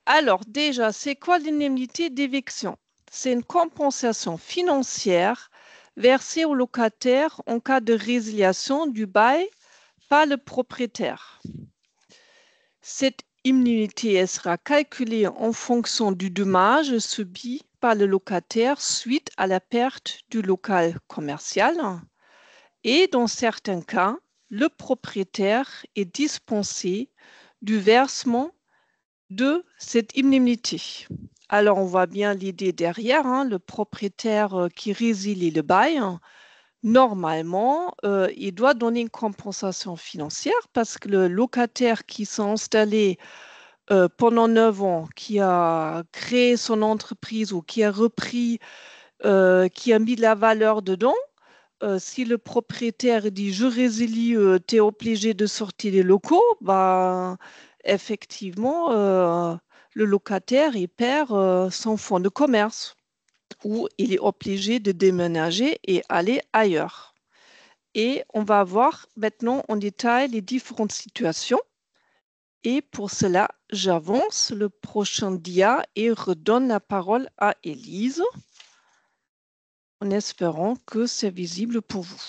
Alors, déjà, c'est quoi l'indemnité d'éviction? C'est une compensation financière versée au locataire en cas de résiliation du bail par le propriétaire. Cette indemnité sera calculée en fonction du dommage subi par le locataire suite à la perte du local commercial. Et dans certains cas, le propriétaire est dispensé du versement de cette indemnité. Alors, on voit bien l'idée derrière, hein, le propriétaire qui résilie le bail, normalement, il doit donner une compensation financière parce que le locataire qui s'est installé pendant 9 ans, qui a créé son entreprise ou qui a repris, qui a mis de la valeur dedans, si le propriétaire dit je résilie, tu es obligé de sortir des locaux, bah, effectivement, le locataire il perd son fonds de commerce ou il est obligé de déménager et aller ailleurs. Et on va voir maintenant en détail les différentes situations Et pour cela, j'avance le prochain dia et redonne la parole à Élise, en espérant que c'est visible pour vous.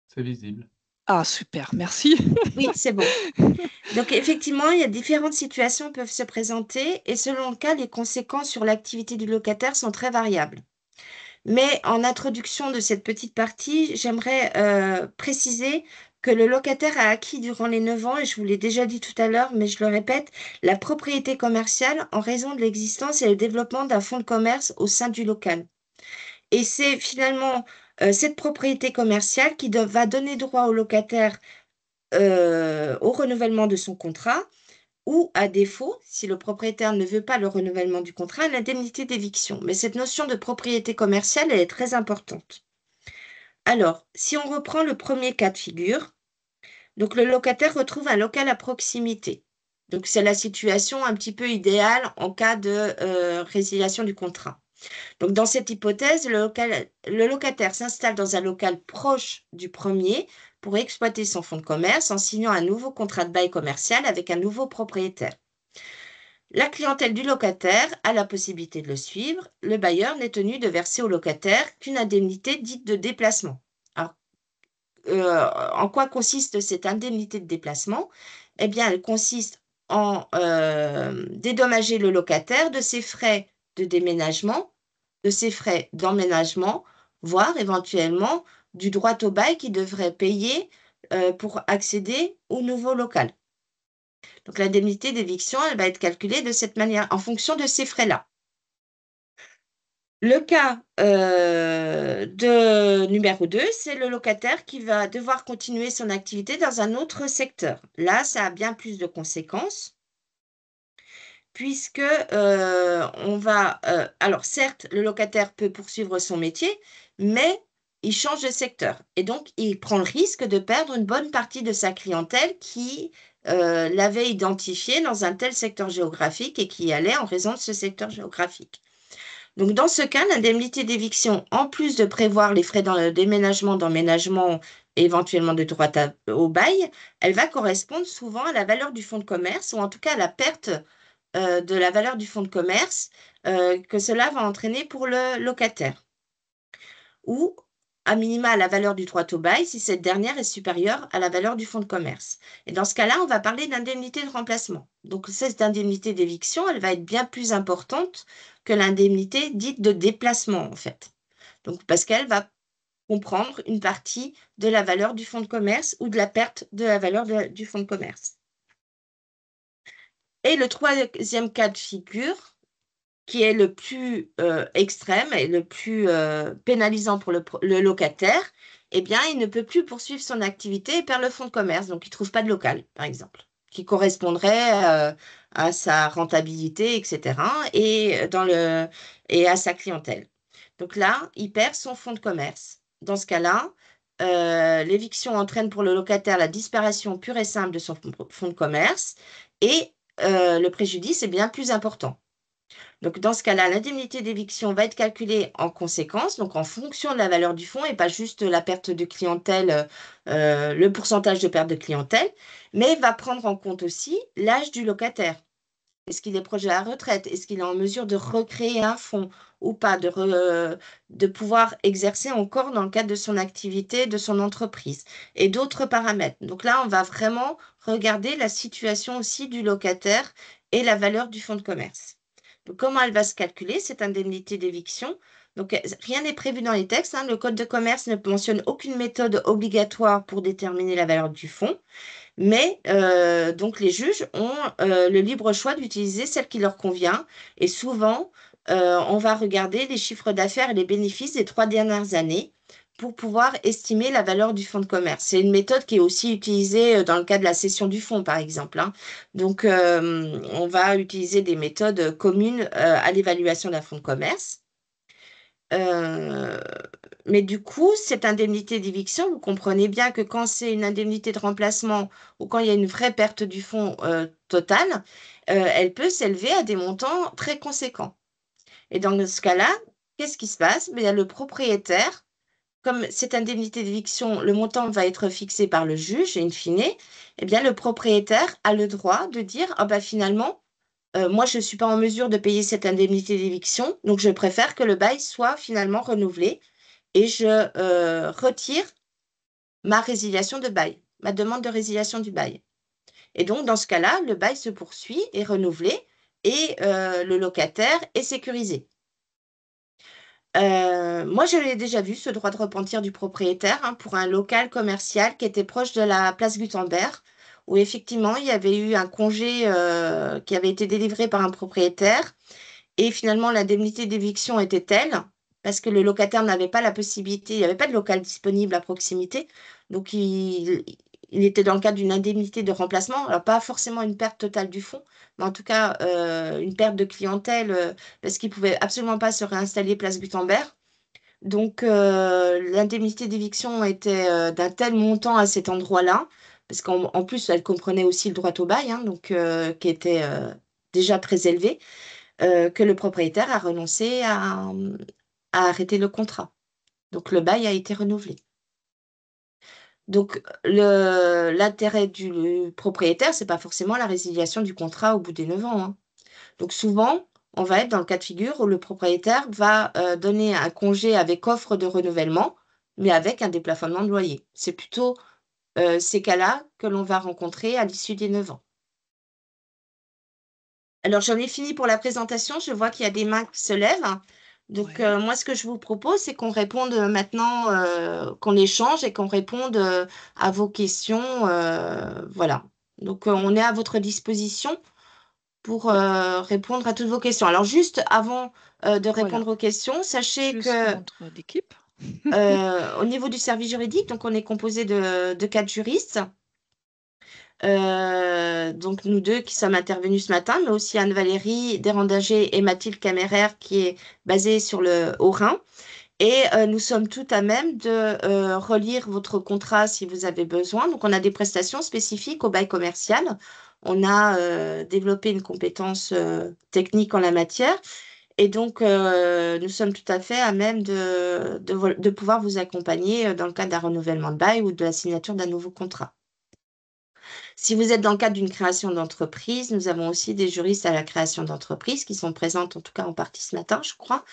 C'est visible. Ah, super, merci. Oui, c'est bon. Donc, effectivement, il y a différentes situations qui peuvent se présenter et selon le cas, les conséquences sur l'activité du locataire sont très variables. Mais en introduction de cette petite partie, j'aimerais préciser que le locataire a acquis durant les 9 ans, et je vous l'ai déjà dit tout à l'heure, mais je le répète, la propriété commerciale en raison de l'existence et le développement d'un fonds de commerce au sein du local. Et c'est finalement cette propriété commerciale qui va donner droit au locataire au renouvellement de son contrat ou, à défaut, si le propriétaire ne veut pas le renouvellement du contrat, l'indemnité d'éviction. Mais cette notion de propriété commerciale, elle est très importante. Alors, si on reprend le premier cas de figure, donc le locataire retrouve un local à proximité. Donc, c'est la situation un petit peu idéale en cas de résiliation du contrat. Donc, dans cette hypothèse, le locataire s'installe dans un local proche du premier pour exploiter son fonds de commerce en signant un nouveau contrat de bail commercial avec un nouveau propriétaire. La clientèle du locataire a la possibilité de le suivre. Le bailleur n'est tenu de verser au locataire qu'une indemnité dite de déplacement. Alors, en quoi consiste cette indemnité de déplacement? Eh bien, elle consiste en dédommager le locataire de ses frais de déménagement, de ses frais d'emménagement, voire éventuellement du droit au bail qu'il devrait payer pour accéder au nouveau local. Donc l'indemnité d'éviction, elle va être calculée de cette manière, en fonction de ces frais-là. Le cas de numéro 2, c'est le locataire qui va devoir continuer son activité dans un autre secteur. Là, ça a bien plus de conséquences, puisque alors certes, le locataire peut poursuivre son métier, mais il change de secteur. Et donc, il prend le risque de perdre une bonne partie de sa clientèle qui l'avait identifié dans un tel secteur géographique et qui y allait en raison de ce secteur géographique. Donc, dans ce cas, l'indemnité d'éviction, en plus de prévoir les frais de déménagement, d'emménagement et éventuellement de droit au bail, elle va correspondre souvent à la valeur du fonds de commerce ou en tout cas à la perte de la valeur du fonds de commerce que cela va entraîner pour le locataire. Ou à minima à la valeur du droit au bail si cette dernière est supérieure à la valeur du fonds de commerce. Et dans ce cas-là, on va parler d'indemnité de remplacement. Donc cette indemnité d'éviction, elle va être bien plus importante que l'indemnité dite de déplacement en fait. Donc parce qu'elle va comprendre une partie de la valeur du fonds de commerce ou de la perte de la valeur du fonds de commerce. Et le troisième cas de figure, qui est le plus extrême et le plus pénalisant pour le locataire, eh bien, il ne peut plus poursuivre son activité et perd le fonds de commerce. Donc, il ne trouve pas de local, par exemple, qui correspondrait à sa rentabilité, etc., et à sa clientèle. Donc là, il perd son fonds de commerce. Dans ce cas-là, l'éviction entraîne pour le locataire la disparition pure et simple de son fonds de commerce et le préjudice est bien plus important. Donc, dans ce cas-là, l'indemnité d'éviction va être calculée en conséquence, donc en fonction de la valeur du fonds et pas juste la perte de clientèle, le pourcentage de perte de clientèle, mais va prendre en compte aussi l'âge du locataire. Est-ce qu'il est proche de la retraite? Est-ce qu'il est en mesure de recréer un fonds ou pas, de pouvoir exercer encore dans le cadre de son activité, de son entreprise et d'autres paramètres. Donc là, on va vraiment regarder la situation aussi du locataire et la valeur du fonds de commerce. Donc, comment elle va se calculer, cette indemnité d'éviction? Donc, rien n'est prévu dans les textes, hein. Le Code de commerce ne mentionne aucune méthode obligatoire pour déterminer la valeur du fonds. Mais donc les juges ont le libre choix d'utiliser celle qui leur convient. Et souvent, on va regarder les chiffres d'affaires et les bénéfices des 3 dernières années pour pouvoir estimer la valeur du fonds de commerce. C'est une méthode qui est aussi utilisée dans le cas de la cession du fonds, par exemple, hein. Donc, on va utiliser des méthodes communes à l'évaluation d'un fonds de commerce. Mais du coup, cette indemnité d'éviction, vous comprenez bien que quand c'est une indemnité de remplacement ou quand il y a une vraie perte du fonds totale, elle peut s'élever à des montants très conséquents. Et dans ce cas-là, qu'est-ce qui se passe? Le propriétaire comme cette indemnité d'éviction, le montant va être fixé par le juge, in fine, eh bien, le propriétaire a le droit de dire, ah bah, finalement, moi, je ne suis pas en mesure de payer cette indemnité d'éviction, donc je préfère que le bail soit finalement renouvelé et je retire ma résiliation de bail, ma demande de résiliation du bail. Et donc, dans ce cas-là, le bail se poursuit, est renouvelé et le locataire est sécurisé. Moi, je l'ai déjà vu, ce droit de repentir du propriétaire, hein, pour un local commercial qui était proche de la place Gutenberg, où effectivement, il y avait eu un congé qui avait été délivré par un propriétaire. Et finalement, l'indemnité d'éviction était telle, parce que le locataire n'avait pas la possibilité, il n'y avait pas de local disponible à proximité. Donc, il était dans le cadre d'une indemnité de remplacement. Alors, pas forcément une perte totale du fonds, mais en tout cas, une perte de clientèle, parce qu'il ne pouvait absolument pas se réinstaller place Gutenberg. Donc, l'indemnité d'éviction était d'un tel montant à cet endroit-là, parce qu'en plus, elle comprenait aussi le droit au bail, hein, donc, qui était déjà très élevé, que le propriétaire a renoncé à arrêter le contrat. Donc, le bail a été renouvelé. Donc, l'intérêt du propriétaire, c'est pas forcément la résiliation du contrat au bout des 9 ans, hein. Donc, souvent, on va être dans le cas de figure où le propriétaire va donner un congé avec offre de renouvellement, mais avec un déplafonnement de loyer. C'est plutôt ces cas-là que l'on va rencontrer à l'issue des 9 ans. Alors, j'en ai fini pour la présentation. Je vois qu'il y a des mains qui se lèvent. Donc, Ouais. moi, ce que je vous propose, c'est qu'on réponde maintenant, qu'on échange et qu'on réponde à vos questions. Voilà. Donc, on est à votre disposition pour répondre à toutes vos questions. Alors, juste avant de Voilà. répondre aux questions, sachez Juste que notre d'équipe. au niveau du service juridique, donc on est composé de 4 juristes. Donc nous deux qui sommes intervenus ce matin, mais aussi Anne-Valérie Desrandager et Mathilde Caméraire qui est basée sur le Haut-Rhin. Et nous sommes tout à même de relire votre contrat si vous avez besoin. Donc on a des prestations spécifiques au bail commercial. On a développé une compétence technique en la matière. Et donc, nous sommes tout à fait à même de pouvoir vous accompagner dans le cadre d'un renouvellement de bail ou de la signature d'un nouveau contrat. Si vous êtes dans le cadre d'une création d'entreprise, nous avons aussi des juristes à la création d'entreprise qui sont présentes, en tout cas en partie ce matin, je crois,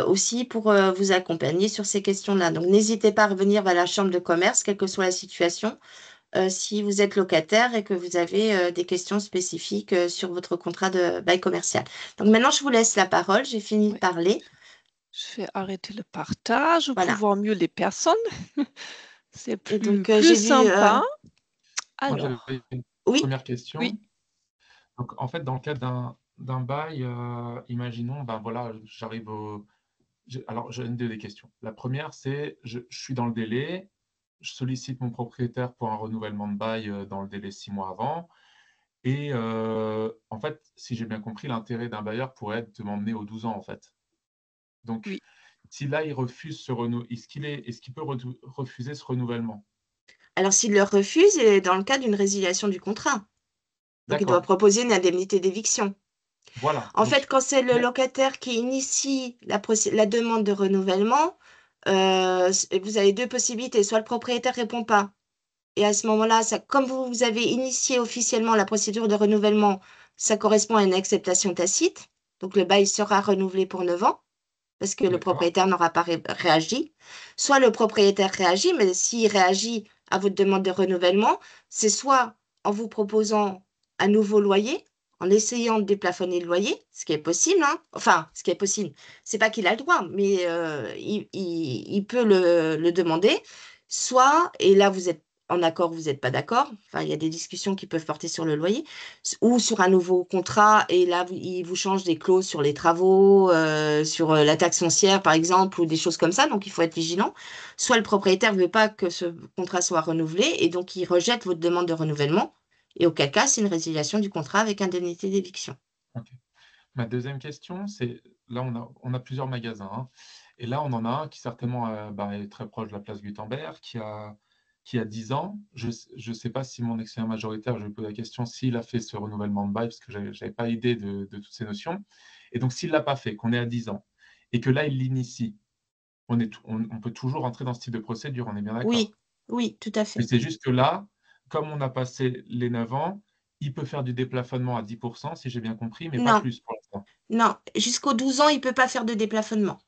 aussi pour vous accompagner sur ces questions-là. Donc, n'hésitez pas à revenir vers la chambre de commerce, quelle que soit la situation, si vous êtes locataire et que vous avez des questions spécifiques sur votre contrat de bail commercial. Donc, maintenant, je vous laisse la parole. J'ai fini de Ouais. parler. Je vais arrêter le partage pour Voilà. voir mieux les personnes. C'est Et donc, plus j'ai vu. sympa. Moi, Alors, j'avais une Oui, première question. oui, Donc, en fait, dans le cadre d'un bail, imaginons, ben voilà, j'arrive au. Alors, j'ai une des questions. La première, c'est je suis dans le délai, je sollicite mon propriétaire pour un renouvellement de bail dans le délai 6 mois avant. Et en fait, si j'ai bien compris, l'intérêt d'un bailleur pourrait être de m'emmener aux 12 ans, en fait. Donc, oui. si là, il refuse ce renouvellement, est-ce qu'il peut refuser ce renouvellement? alors s'il le refuse, il est dans le cas d'une résiliation du contrat. Donc, il doit D'accord, proposer une indemnité d'éviction. voilà. En fait, Donc, quand c'est le mais- locataire qui initie la demande de renouvellement, vous avez deux possibilités. Soit le propriétaire répond pas. Et à ce moment-là, comme vous avez initié officiellement la procédure de renouvellement, ça correspond à une acceptation tacite. Donc, le bail sera renouvelé pour 9 ans parce que le d'accord, propriétaire n'aura pas réagi. Soit le propriétaire réagit, mais s'il réagit à votre demande de renouvellement, c'est soit en vous proposant un nouveau loyer, en essayant de déplafonner le loyer, ce qui est possible, hein. Enfin, ce qui est possible, c'est pas qu'il a le droit, mais il peut le demander. Soit, et là vous êtes en accord, vous n'êtes pas d'accord, enfin, il y a des discussions qui peuvent porter sur le loyer, ou sur un nouveau contrat, et là, il vous change des clauses sur les travaux, sur la taxe foncière, par exemple, ou des choses comme ça, donc il faut être vigilant. Soit le propriétaire ne veut pas que ce contrat soit renouvelé, et donc il rejette votre demande de renouvellement, et auquel cas, c'est une résiliation du contrat avec indemnité d'éviction. ok. Ma deuxième question, c'est, là, on a plusieurs magasins, hein. Et là, on en a un qui certainement bah, est très proche de la place Gutenberg, qui a 10 ans. Je ne sais pas si mon actionnaire majoritaire, je lui pose la question, s'il a fait ce renouvellement de bail, parce que je n'avais pas idée de toutes ces notions. Et donc, s'il ne l'a pas fait, qu'on est à 10 ans, et que là, il l'initie, on peut toujours entrer dans ce type de procédure, on est bien d'accord? Oui, oui, tout à Mais fait. c'est juste que là, comme on a passé les 9 ans, il peut faire du déplafonnement à 10 si j'ai bien compris, mais pas Non, plus pour l'instant. non, jusqu'aux 12 ans, il ne peut pas faire de déplafonnement.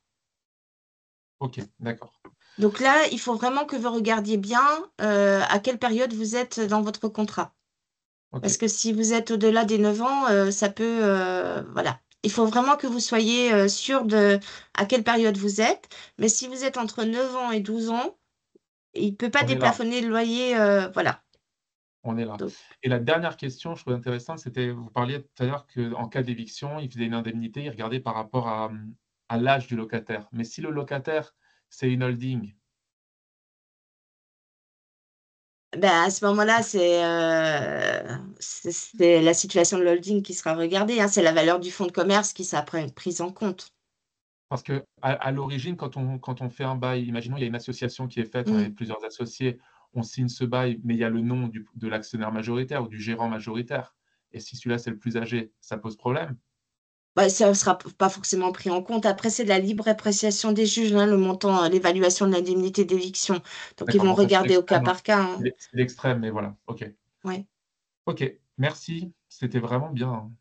OK, d'accord. Donc là, il faut vraiment que vous regardiez bien à quelle période vous êtes dans votre contrat. Parce OK, que si vous êtes au-delà des 9 ans, ça peut, voilà. Il faut vraiment que vous soyez sûr de à quelle période vous êtes. Mais si vous êtes entre 9 ans et 12 ans, il ne peut pas on est là, déplafonner le loyer, voilà. on est là. Donc, Et la dernière question, je trouve intéressante, c'était vous parliez tout à l'heure qu'en cas d'éviction, il faisait une indemnité, il regardait par rapport à l'âge du locataire. Mais si le locataire, c'est une holding, ben, à ce moment-là, c'est la situation de l'holding qui sera regardée, hein. C'est la valeur du fonds de commerce qui sera prise en compte. parce qu'à l'origine, quand on fait un bail, imaginons il y a une association qui est faite, on est Mmh. plusieurs associés, on signe ce bail, mais il y a le nom de l'actionnaire majoritaire ou du gérant majoritaire. Et si celui-là, c'est le plus âgé, ça pose problème? Bah, ça ne sera pas forcément pris en compte. Après, c'est de la libre appréciation des juges, hein, le montant, l'évaluation de l'indemnité d'éviction. Donc, ils D'accord, vont bon ça c'est regarder au cas l'extrême, hein. par cas, hein. C'est l'extrême, mais voilà, OK. Ouais. OK, merci, c'était vraiment bien, hein.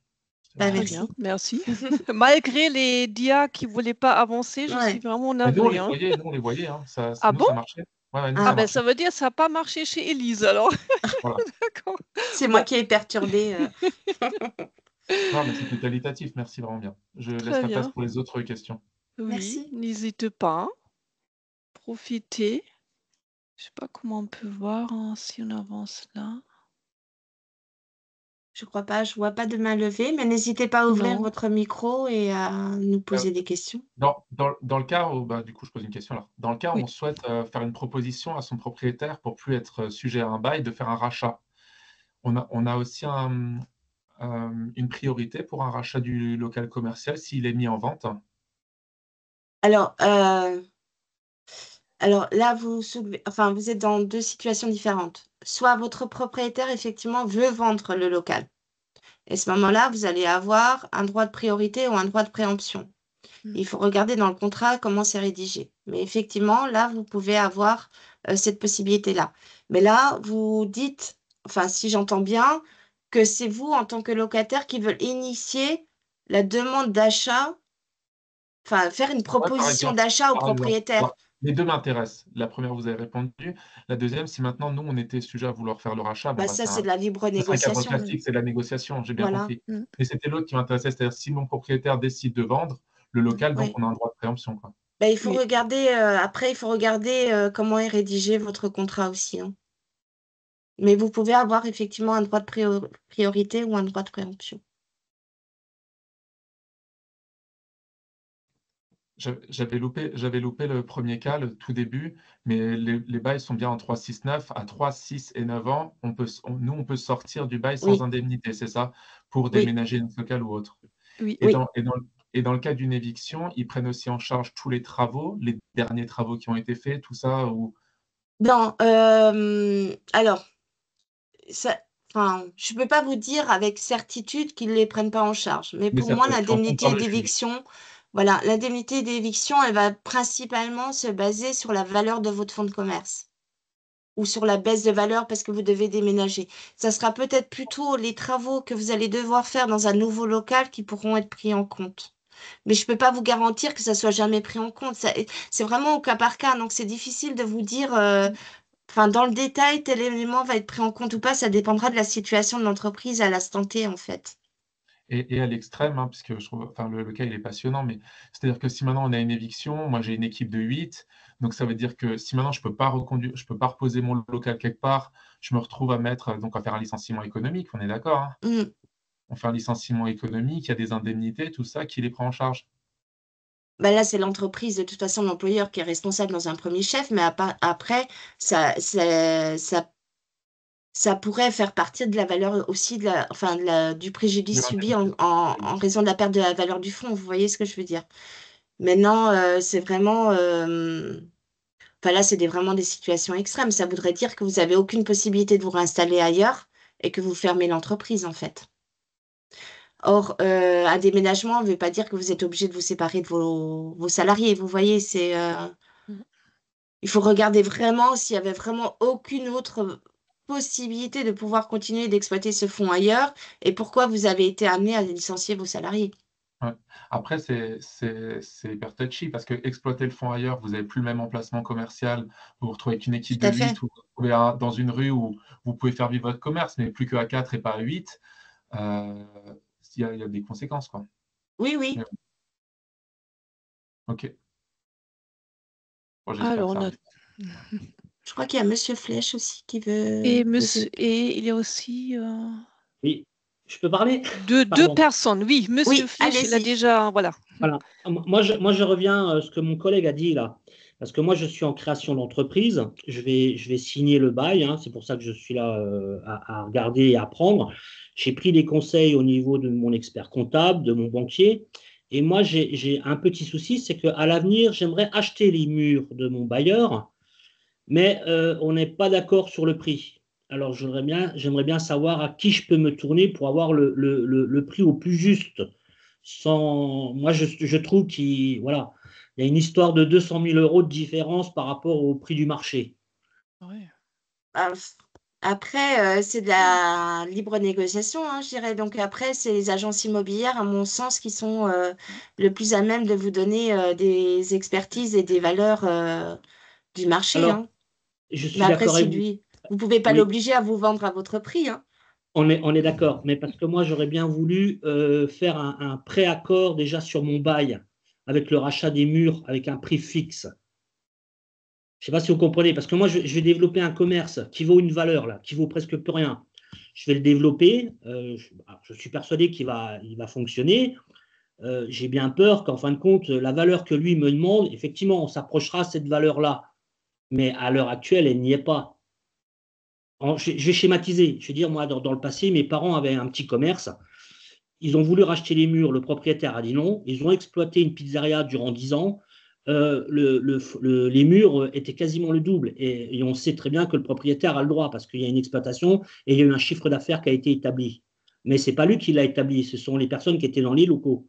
C'était Bah, vraiment Très bien. bien, merci. merci. Malgré les dias qui ne voulaient pas avancer, je suis Ouais. vraiment Mais navrée, hein. nous on les voyait, hein, Ah nous bon? ça marchait. Ouais, ouais, nous Ah, Ah ça ben, marchait. ça veut dire que ça n'a pas marché chez Élise alors. Voilà. D'accord. c'est moi Bon, qui ai perturbé. Non, mais c'était qualitatif, merci vraiment bien. Je laisse très la place bien. pour les autres questions. Oui, Merci. n'hésite pas, profitez. Je sais pas comment on peut voir, hein, si on avance là. Je crois pas, je vois pas de main levée, mais n'hésitez pas à ouvrir Non. votre micro et à nous Heu, poser des questions. dans le cas où bah, du coup, je pose une question alors. Dans le cas où Oui. on souhaite, faire une proposition à son propriétaire pour plus être, sujet à un bail, de faire un rachat. On a aussi une priorité pour un rachat du local commercial s'il est mis en vente? Alors, alors là, vous êtes dans 2 situations différentes. Soit votre propriétaire, effectivement, veut vendre le local. Et à ce moment-là, vous allez avoir un droit de priorité ou un droit de préemption. Mmh. Il faut regarder dans le contrat comment c'est rédigé. Mais effectivement, là, vous pouvez avoir, cette possibilité-là. Mais là, vous dites, enfin, si j'entends bien, que c'est vous, en tant que locataire, qui veulent initier la demande d'achat, enfin, faire une Ouais, proposition d'achat au par exemple. propriétaire. Alors, les 2 m'intéressent. La première vous avez répondu. La deuxième, si maintenant nous, on était sujet à vouloir faire le rachat, bon, Bah, bah, ça, c'est de la libre ça serait un cadre négociation. Mmh. classique, c'est de la négociation, j'ai bien Voilà. compris. Mmh. Mais c'était l'autre qui m'intéressait, c'est-à-dire si mon propriétaire décide de vendre le Mmh. local, donc Oui. on a un droit de préemption, quoi. Bah, il faut Oui. regarder, après, il faut regarder, comment est rédigé votre contrat aussi, hein. Mais vous pouvez avoir effectivement un droit de priorité ou un droit de préemption. J'avais loupé le premier cas, le tout début, mais les bails sont bien en 3-6-9. À 3, 6 et 9 ans, on peut sortir du bail sans Oui, indemnité, c'est ça? Pour oui, déménager notre local ou autre. Oui. Et oui. dans le cas d'une éviction, ils prennent aussi en charge tous les travaux, les derniers travaux qui ont été faits, tout ça ou Non, alors ça, enfin, je peux pas vous dire avec certitude qu'ils les prennent pas en charge, mais mais pour ça moi peut être pris en compte par l'indemnité le juge? d'éviction, voilà, l'indemnité d'éviction, elle va principalement se baser sur la valeur de votre fonds de commerce ou sur la baisse de valeur parce que vous devez déménager. Ça sera peut-être plutôt les travaux que vous allez devoir faire dans un nouveau local qui pourront être pris en compte. Mais je peux pas vous garantir que ça soit jamais pris en compte. Ça c'est vraiment au cas par cas, donc c'est difficile de vous dire, Mmh. enfin, dans le détail, tel élément va être pris en compte ou pas, ça dépendra de la situation de l'entreprise à l'instant T, en fait. Et à l'extrême, hein, puisque je trouve enfin le cas il est passionnant, mais c'est-à-dire que si maintenant on a une éviction, moi j'ai une équipe de 8, donc ça veut dire que si maintenant je peux pas reposer mon local quelque part, je me retrouve à mettre, donc à faire un licenciement économique, on est d'accord, hein? Mmh. On fait un licenciement économique, il y a des indemnités, tout ça, qui les prend en charge? Bah, là, c'est l'entreprise, de toute façon, l'employeur qui est responsable dans un premier chef, mais à part après, ça pourrait faire partie de la valeur aussi de la enfin, du De préjudice subi l'indemnité, en raison de la perte de la valeur du fonds, vous voyez ce que je veux dire? Maintenant, c'est vraiment, enfin là, c'est vraiment des situations extrêmes. Ça voudrait dire que vous avez aucune possibilité de vous réinstaller ailleurs et que vous fermez l'entreprise, en fait. Or, un déménagement ne veut pas dire que vous êtes obligé de vous séparer de vos salariés, vous voyez? Il faut regarder vraiment s'il y avait vraiment aucune autre possibilité de pouvoir continuer d'exploiter ce fonds ailleurs et pourquoi vous avez été amené à licencier vos salariés. Ouais. Après, c'est hyper touchy parce que exploiter le fonds ailleurs, vous n'avez plus le même emplacement commercial, vous vous retrouvez avec une équipe Tout de à fait. 8, vous vous retrouvez dans une rue où vous pouvez faire vivre votre commerce, mais plus qu'à 4 et pas à 8. euh, il y a des conséquences, quoi. Oui, Mais oui. bon, ok. Bon, j'espère que Alors, ça on a... arrive. Je crois qu'il y a Monsieur Flèche aussi qui veut Et, poser. et il y a aussi Oui, je peux parler? deux Pardon. personnes. Oui, Monsieur Oui, Flech, il a allez-y. déjà... Voilà. Voilà. Moi, je reviens à ce que mon collègue a dit là. Parce que moi, je suis en création d'entreprise. Je vais signer le bail, hein. C'est pour ça que je suis là à regarder et à apprendre. J'ai pris des conseils au niveau de mon expert comptable, de mon banquier. Et moi, j'ai un petit souci, c'est qu'à l'avenir, j'aimerais acheter les murs de mon bailleur, mais on n'est pas d'accord sur le prix. Alors, j'aimerais bien savoir à qui je peux me tourner pour avoir le prix au plus juste. Moi, je trouve voilà, il y a une histoire de 200 000 euros de différence par rapport au prix du marché. Ouais. Ah, après, c'est de la libre négociation, hein, je dirais. Donc après, c'est les agences immobilières, à mon sens, qui sont le plus à même de vous donner des expertises et des valeurs du marché, Alors, hein. je Mais suis après, d'accord si avec vous. lui, vous pouvez pas Oui, l'obliger à vous vendre à votre prix, hein. on est d'accord. Mais parce que moi, j'aurais bien voulu faire un préaccord déjà sur mon bail avec le rachat des murs avec un prix fixe. Je ne sais pas si vous comprenez, parce que moi, je vais développer un commerce qui vaut une valeur, là, qui vaut presque plus rien. Je vais le développer. Je suis persuadé il va fonctionner. J'ai bien peur qu'en fin de compte, la valeur que lui me demande, effectivement, on s'approchera de cette valeur-là. Mais à l'heure actuelle, elle n'y est pas. Je vais schématiser. Je vais dire, moi, dans le passé, mes parents avaient un petit commerce. Ils ont voulu racheter les murs. Le propriétaire a dit non. Ils ont exploité une pizzeria durant 10 ans. Les murs étaient quasiment le double. Et on sait très bien que le propriétaire a le droit parce qu'il y a une exploitation et il y a eu un chiffre d'affaires qui a été établi. Mais ce n'est pas lui qui l'a établi, ce sont les personnes qui étaient dans les locaux.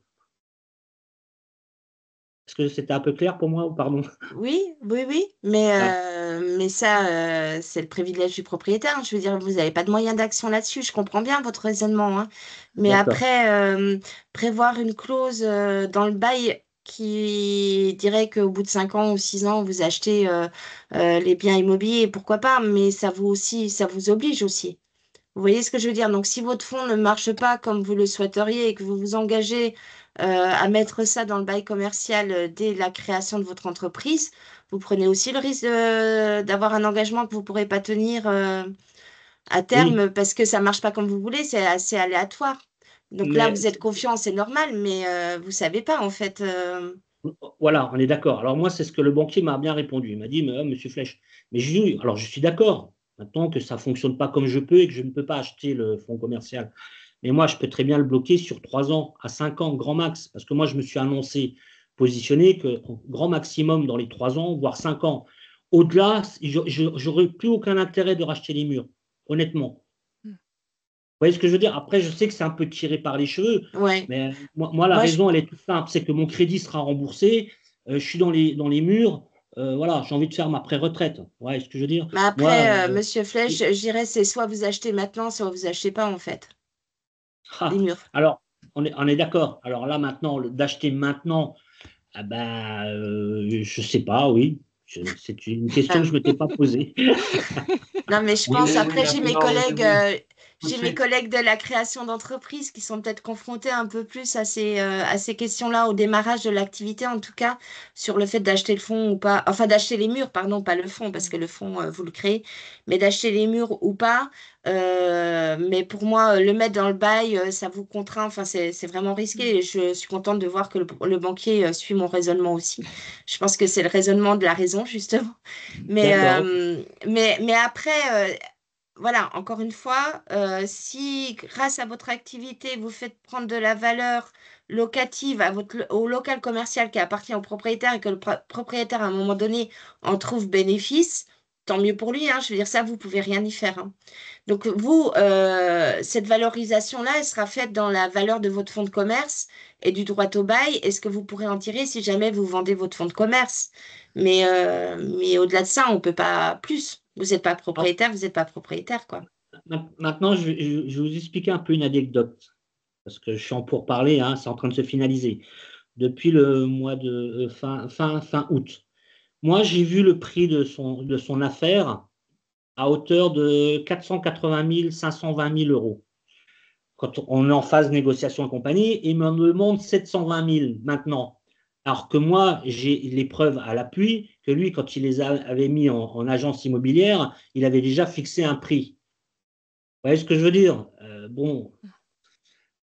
Est-ce que c'était un peu clair pour moi ou pardon? Oui, oui, oui. Ah, Mais ça, c'est le privilège du propriétaire, hein. Je veux dire, vous n'avez pas de moyen d'action là-dessus. Je comprends bien votre raisonnement, hein. Mais d'accord. après, prévoir une clause dans le bail qui dirait qu'au bout de 5 ans ou 6 ans, vous achetez les biens immobiliers, pourquoi pas, mais ça vous aussi, ça vous oblige aussi. Vous voyez ce que je veux dire? Donc, si votre fonds ne marche pas comme vous le souhaiteriez et que vous vous engagez à mettre ça dans le bail commercial dès la création de votre entreprise, vous prenez aussi le risque d'avoir un engagement que vous ne pourrez pas tenir à Oui, terme parce que ça ne marche pas comme vous voulez, c'est assez aléatoire. Donc là, mais vous êtes confiant, c'est normal, mais vous ne savez pas en fait. voilà, on est d'accord. Alors moi, c'est ce que le banquier m'a bien répondu. Il m'a dit, mais, Monsieur Flech, mais je dis, oui, alors je suis d'accord. Maintenant que ça ne fonctionne pas comme je peux et que je ne peux pas acheter le fonds commercial. Mais moi, je peux très bien le bloquer sur 3 ans à 5 ans, grand max. Parce que moi, je me suis annoncé, positionné que grand maximum dans les 3 ans, voire 5 ans. Au-delà, j'aurais plus aucun intérêt de racheter les murs, honnêtement. Hmm. Vous voyez ce que je veux dire? Après, je sais que c'est un peu tiré par les cheveux, Ouais. mais moi la Moi, je raison, elle est toute simple. C'est que mon crédit sera remboursé. Je suis dans les murs. Voilà, j'ai envie de faire ma pré-retraite. Vous voyez ce que je veux dire? Mais Moi, après, Monsieur Flech, je dirais c'est soit vous achetez maintenant, soit vous achetez pas en fait les ah, murs. alors, on est d'accord. Alors là, maintenant, d'acheter maintenant, ah ben, je sais pas, oui. C'est une question que je ne m'étais pas posée. Non, mais je Oui, pense, oui, oui, après, non, oui, oui, tout de j'ai mes suite. collègues de la création d'entreprise qui sont peut-être confrontés un peu plus à ces questions-là au démarrage de l'activité, en tout cas, sur le fait d'acheter le fonds ou pas, enfin d'acheter les murs, pardon, pas le fonds, parce que le fonds, vous le créez, mais d'acheter les murs ou pas. Mais pour moi, le mettre dans le bail, ça vous contraint, enfin, c'est vraiment risqué. Et je suis contente de voir que le banquier suit mon raisonnement aussi. Je pense que c'est le raisonnement de la raison, justement. Mais, D'accord. mais après, voilà, encore une fois, si grâce à votre activité, vous faites prendre de la valeur locative au local commercial qui appartient au propriétaire et que le propriétaire, à un moment donné, en trouve bénéfice, tant mieux pour lui, hein, je veux dire ça, vous pouvez rien y faire, hein. Donc vous, cette valorisation-là, elle sera faite dans la valeur de votre fonds de commerce et du droit au bail et ce que vous pourrez en tirer si jamais vous vendez votre fonds de commerce. Mais au-delà de ça, on ne peut pas plus. Vous n'êtes pas Alors, propriétaire, vous n'êtes pas propriétaire, quoi. maintenant, je vais vous expliquer un peu une anecdote, parce que je suis en pourparlers, hein, c'est en train de se finaliser. Depuis le mois de fin août, moi, j'ai vu le prix de son affaire à hauteur de 480 000, 520 000 euros. Quand on est en phase négociation et compagnie, il me demande 720 000 maintenant. Alors que moi, j'ai les preuves à l'appui que lui, quand il les avait mis en agence immobilière, il avait déjà fixé un prix. Vous voyez ce que je veux dire? Bon,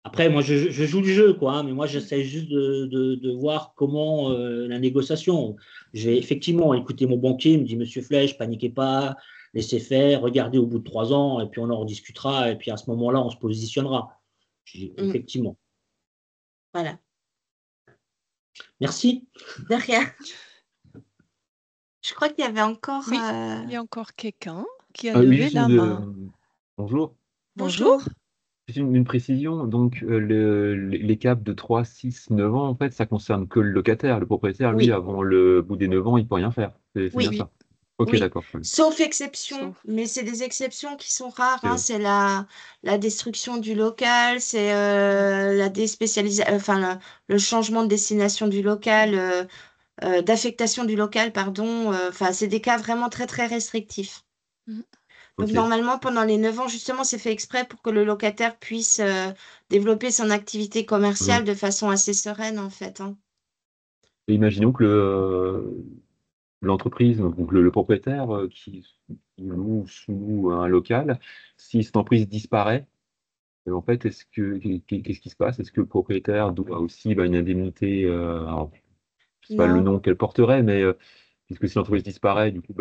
après, moi, je joue le jeu, quoi, hein, mais moi, j'essaie juste de voir comment la négociation. Je vais effectivement écouter mon banquier, il me dit, Monsieur Flèche, paniquez pas, laissez faire, regardez au bout de 3 ans, et puis on en rediscutera, et puis à ce moment-là, on se positionnera. Mm, Effectivement. voilà. Merci. De rien. Je crois qu'il y avait encore. Oui, il y a encore quelqu'un qui a Oui, levé juste la main. bonjour. Bonjour. Juste une précision. Donc, les caps de 3, 6, 9 ans, en fait, ça concerne que le locataire. Le propriétaire, lui, Oui, avant le bout des 9 ans, il peut rien faire. C'est bien oui, ça. Oui, Ok, oui. d'accord. Ouais. Sauf exception, sauf. mais c'est des exceptions qui sont rares, C'est hein. vrai. C'est la destruction du local, c'est la déspécialisation, enfin le changement de destination du local, d'affectation du local, pardon. Enfin, c'est des cas vraiment très très restrictifs. Mhm. Donc Ok. normalement, pendant les 9 ans, justement, c'est fait exprès pour que le locataire puisse développer son activité Mhm. commerciale de façon assez sereine, en fait, hein. Et imaginons que l'entreprise, donc le propriétaire qui loue sous un local, si cette entreprise disparaît, en fait, qu'est-ce qui se passe? Est-ce que le propriétaire doit aussi une indemnité, alors, je sais pas le Non, nom qu'elle porterait, mais puisque si l'entreprise disparaît, du coup,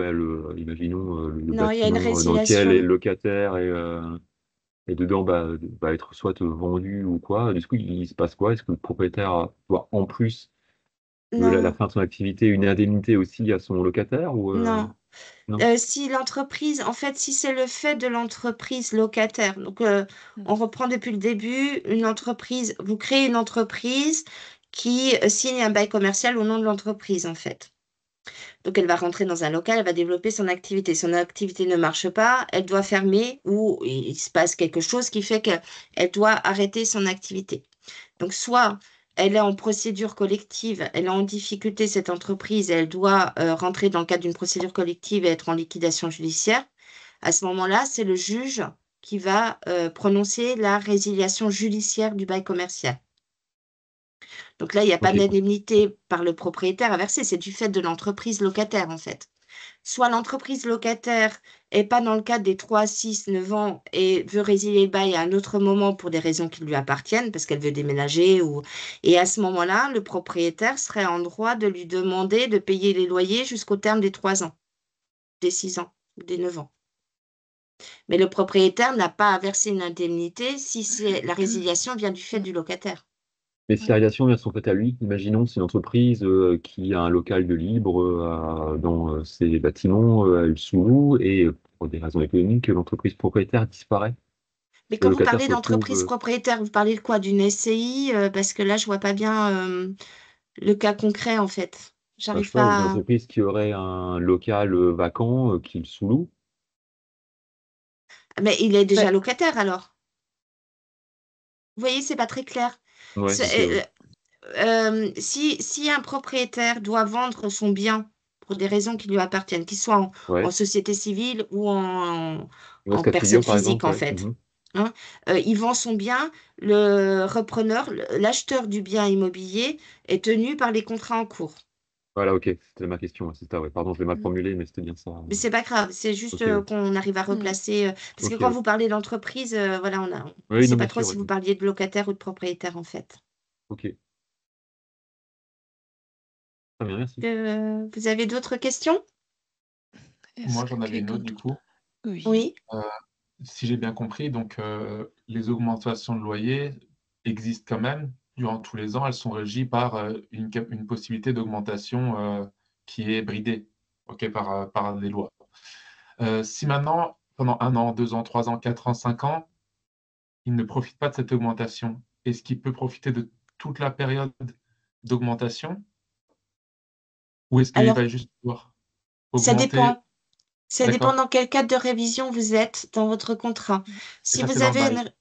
imaginons le non, il y a une bâtiment dans lequel est résiliation. le locataire et dedans va être soit vendu ou quoi. Du coup, il se passe quoi? Est-ce que le propriétaire doit, en plus de la Non, fin de son activité, une indemnité aussi à son locataire ou non. non? Si l'entreprise, en fait, si c'est le fait de l'entreprise locataire, donc on reprend depuis le début, une entreprise, vous créez une entreprise qui signe un bail commercial au nom de l'entreprise, en fait. Donc elle va rentrer dans un local, elle va développer son activité. Son activité ne marche pas, elle doit fermer ou il se passe quelque chose qui fait qu'elle doit arrêter son activité. Donc soit elle est en procédure collective, elle est en difficulté, cette entreprise, elle doit rentrer dans le cadre d'une procédure collective et être en liquidation judiciaire. À ce moment-là, c'est le juge qui va prononcer la résiliation judiciaire du bail commercial. Donc là, il n'y a pas Ok. d'indemnité par le propriétaire à verser, c'est du fait de l'entreprise locataire en fait. Soit l'entreprise locataire est pas dans le cadre des 3, 6, 9 ans et veut résilier le bail à un autre moment pour des raisons qui lui appartiennent, parce qu'elle veut déménager ou... Et à ce moment-là, le propriétaire serait en droit de lui demander de payer les loyers jusqu'au terme des 3 ans, des 6 ans ou des 9 ans. Mais le propriétaire n'a pas à verser une indemnité si la résiliation vient du fait du locataire. Mais si la Oui. radiation vient de son fait à lui, imaginons c'est une entreprise qui a un local de libre dans ses bâtiments, elle sous-loue et pour des raisons économiques, l'entreprise propriétaire disparaît. Mais Le quand vous locataire parlez se retrouve, d'entreprise propriétaire, vous parlez de quoi? D'une SCI? Parce que là, je vois pas bien le cas concret, en fait. je sais J'arrive pas, ou une pas à... entreprise qui aurait un local vacant qu'il sous-loue. Mais il est Ben, déjà locataire, alors. Vous voyez, c'est pas très clair. Ouais, ok, ouais. Si un propriétaire doit vendre son bien pour des raisons qui lui appartiennent, qu'il soit en Ouais. société civile ou Dans ce en cas de personne figure, par physique, exemple, en ouais. fait, Mhm. hein, il vend son bien, le repreneur, l'acheteur du bien immobilier est tenu par les contrats en cours. Voilà, ok, c'était ma question, ouais, c'est ça, ouais. Pardon, je l'ai mal mm, formulé, mais c'était bien ça. Mais c'est pas grave, c'est juste Ok, ouais. qu'on arrive à mm. replacer. Parce que Ok, quand ouais. vous parlez d'entreprise, voilà, on ne Oui, sait non, pas bien trop sûr, si ouais. vous parliez de locataire ou de propriétaire, en fait. Ok, très bien, merci. Vous avez d'autres questions? Est-ce Moi, que j'en avais une quelqu'un autre du d'autre? coup. Oui. Oui. Euh, Si j'ai bien compris, donc les augmentations de loyer existent quand même durant tous les ans. Elles sont régies par une possibilité d'augmentation qui est bridée, ok, par les lois. Si maintenant, pendant 1 an, 2 ans, 3 ans, 4 ans, 5 ans, il ne profite pas de cette augmentation, est-ce qu'il peut profiter de toute la période d'augmentation? Ou est-ce qu'il Alors, va juste pouvoir ça augmenter? dépend. Ça dépend D'accord. dans quel cadre de révision vous êtes dans votre contrat. Et Si ça, c'est vous dans le avez bail.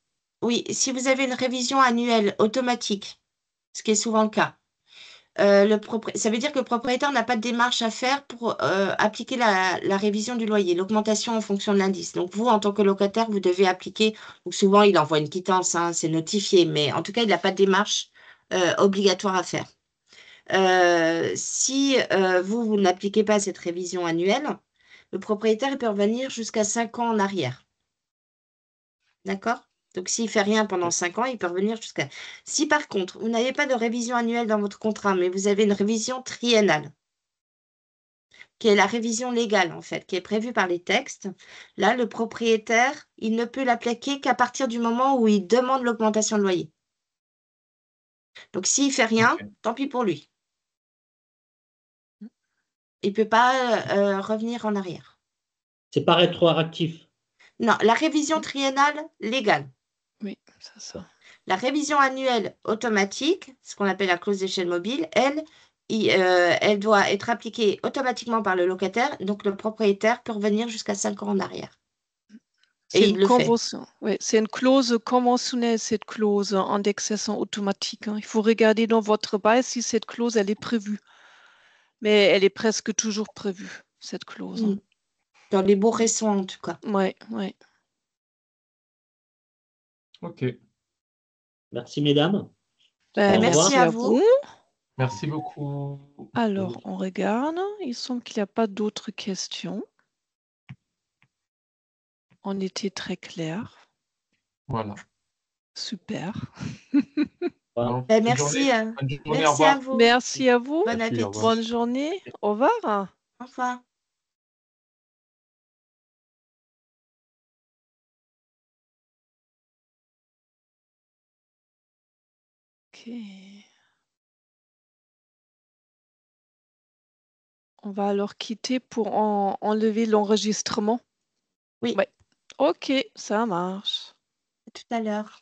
oui, si vous avez une révision annuelle automatique, ce qui est souvent le cas, ça veut dire que le propriétaire n'a pas de démarche à faire pour appliquer la révision du loyer, l'augmentation en fonction de l'indice. Donc vous, en tant que locataire, vous devez appliquer, donc souvent il envoie une quittance, hein, c'est notifié, mais en tout cas, il n'a pas de démarche obligatoire à faire. Si vous n'appliquez pas cette révision annuelle, le propriétaire il peut revenir jusqu'à 5 ans en arrière. D'accord? Donc s'il fait rien pendant 5 ans, il peut revenir jusqu'à si par contre, vous n'avez pas de révision annuelle dans votre contrat, mais vous avez une révision triennale, qui est la révision légale en fait, qui est prévue par les textes, là, le propriétaire, il ne peut l'appliquer qu'à partir du moment où il demande l'augmentation de loyer. Donc s'il fait rien, OK. tant pis pour lui. Il peut pas, revenir en arrière. C'est pas rétroactif. Non, la révision triennale légale. Oui, c'est ça. La révision annuelle automatique, ce qu'on appelle la clause d'échelle mobile, elle, elle doit être appliquée automatiquement par le locataire, donc le propriétaire peut revenir jusqu'à 5 ans en arrière. C'est Et une il le fait. convention. Oui, c'est une clause conventionnelle, cette clause indexation automatique, hein. Il faut regarder dans votre bail si cette clause, elle est prévue. Mais elle est presque toujours prévue, cette clause, hein. Dans les baux récents, en tout cas. Ouais, ouais. OK. Merci, mesdames. Ben, Au Merci revoir. à vous. Merci beaucoup. Alors, on regarde. Il semble qu'il n'y a pas d'autres questions. On était très clair. Voilà. Super. Bon, Ben, bonne journée. merci, Bonne journée, au merci à revoir. vous. Merci à vous. Bon Merci, au appétit. revoir. Bonne journée. Au revoir. Au revoir. Ok. On va alors quitter pour enlever l'enregistrement. Oui, Ouais. Ok, ça marche. à tout à l'heure.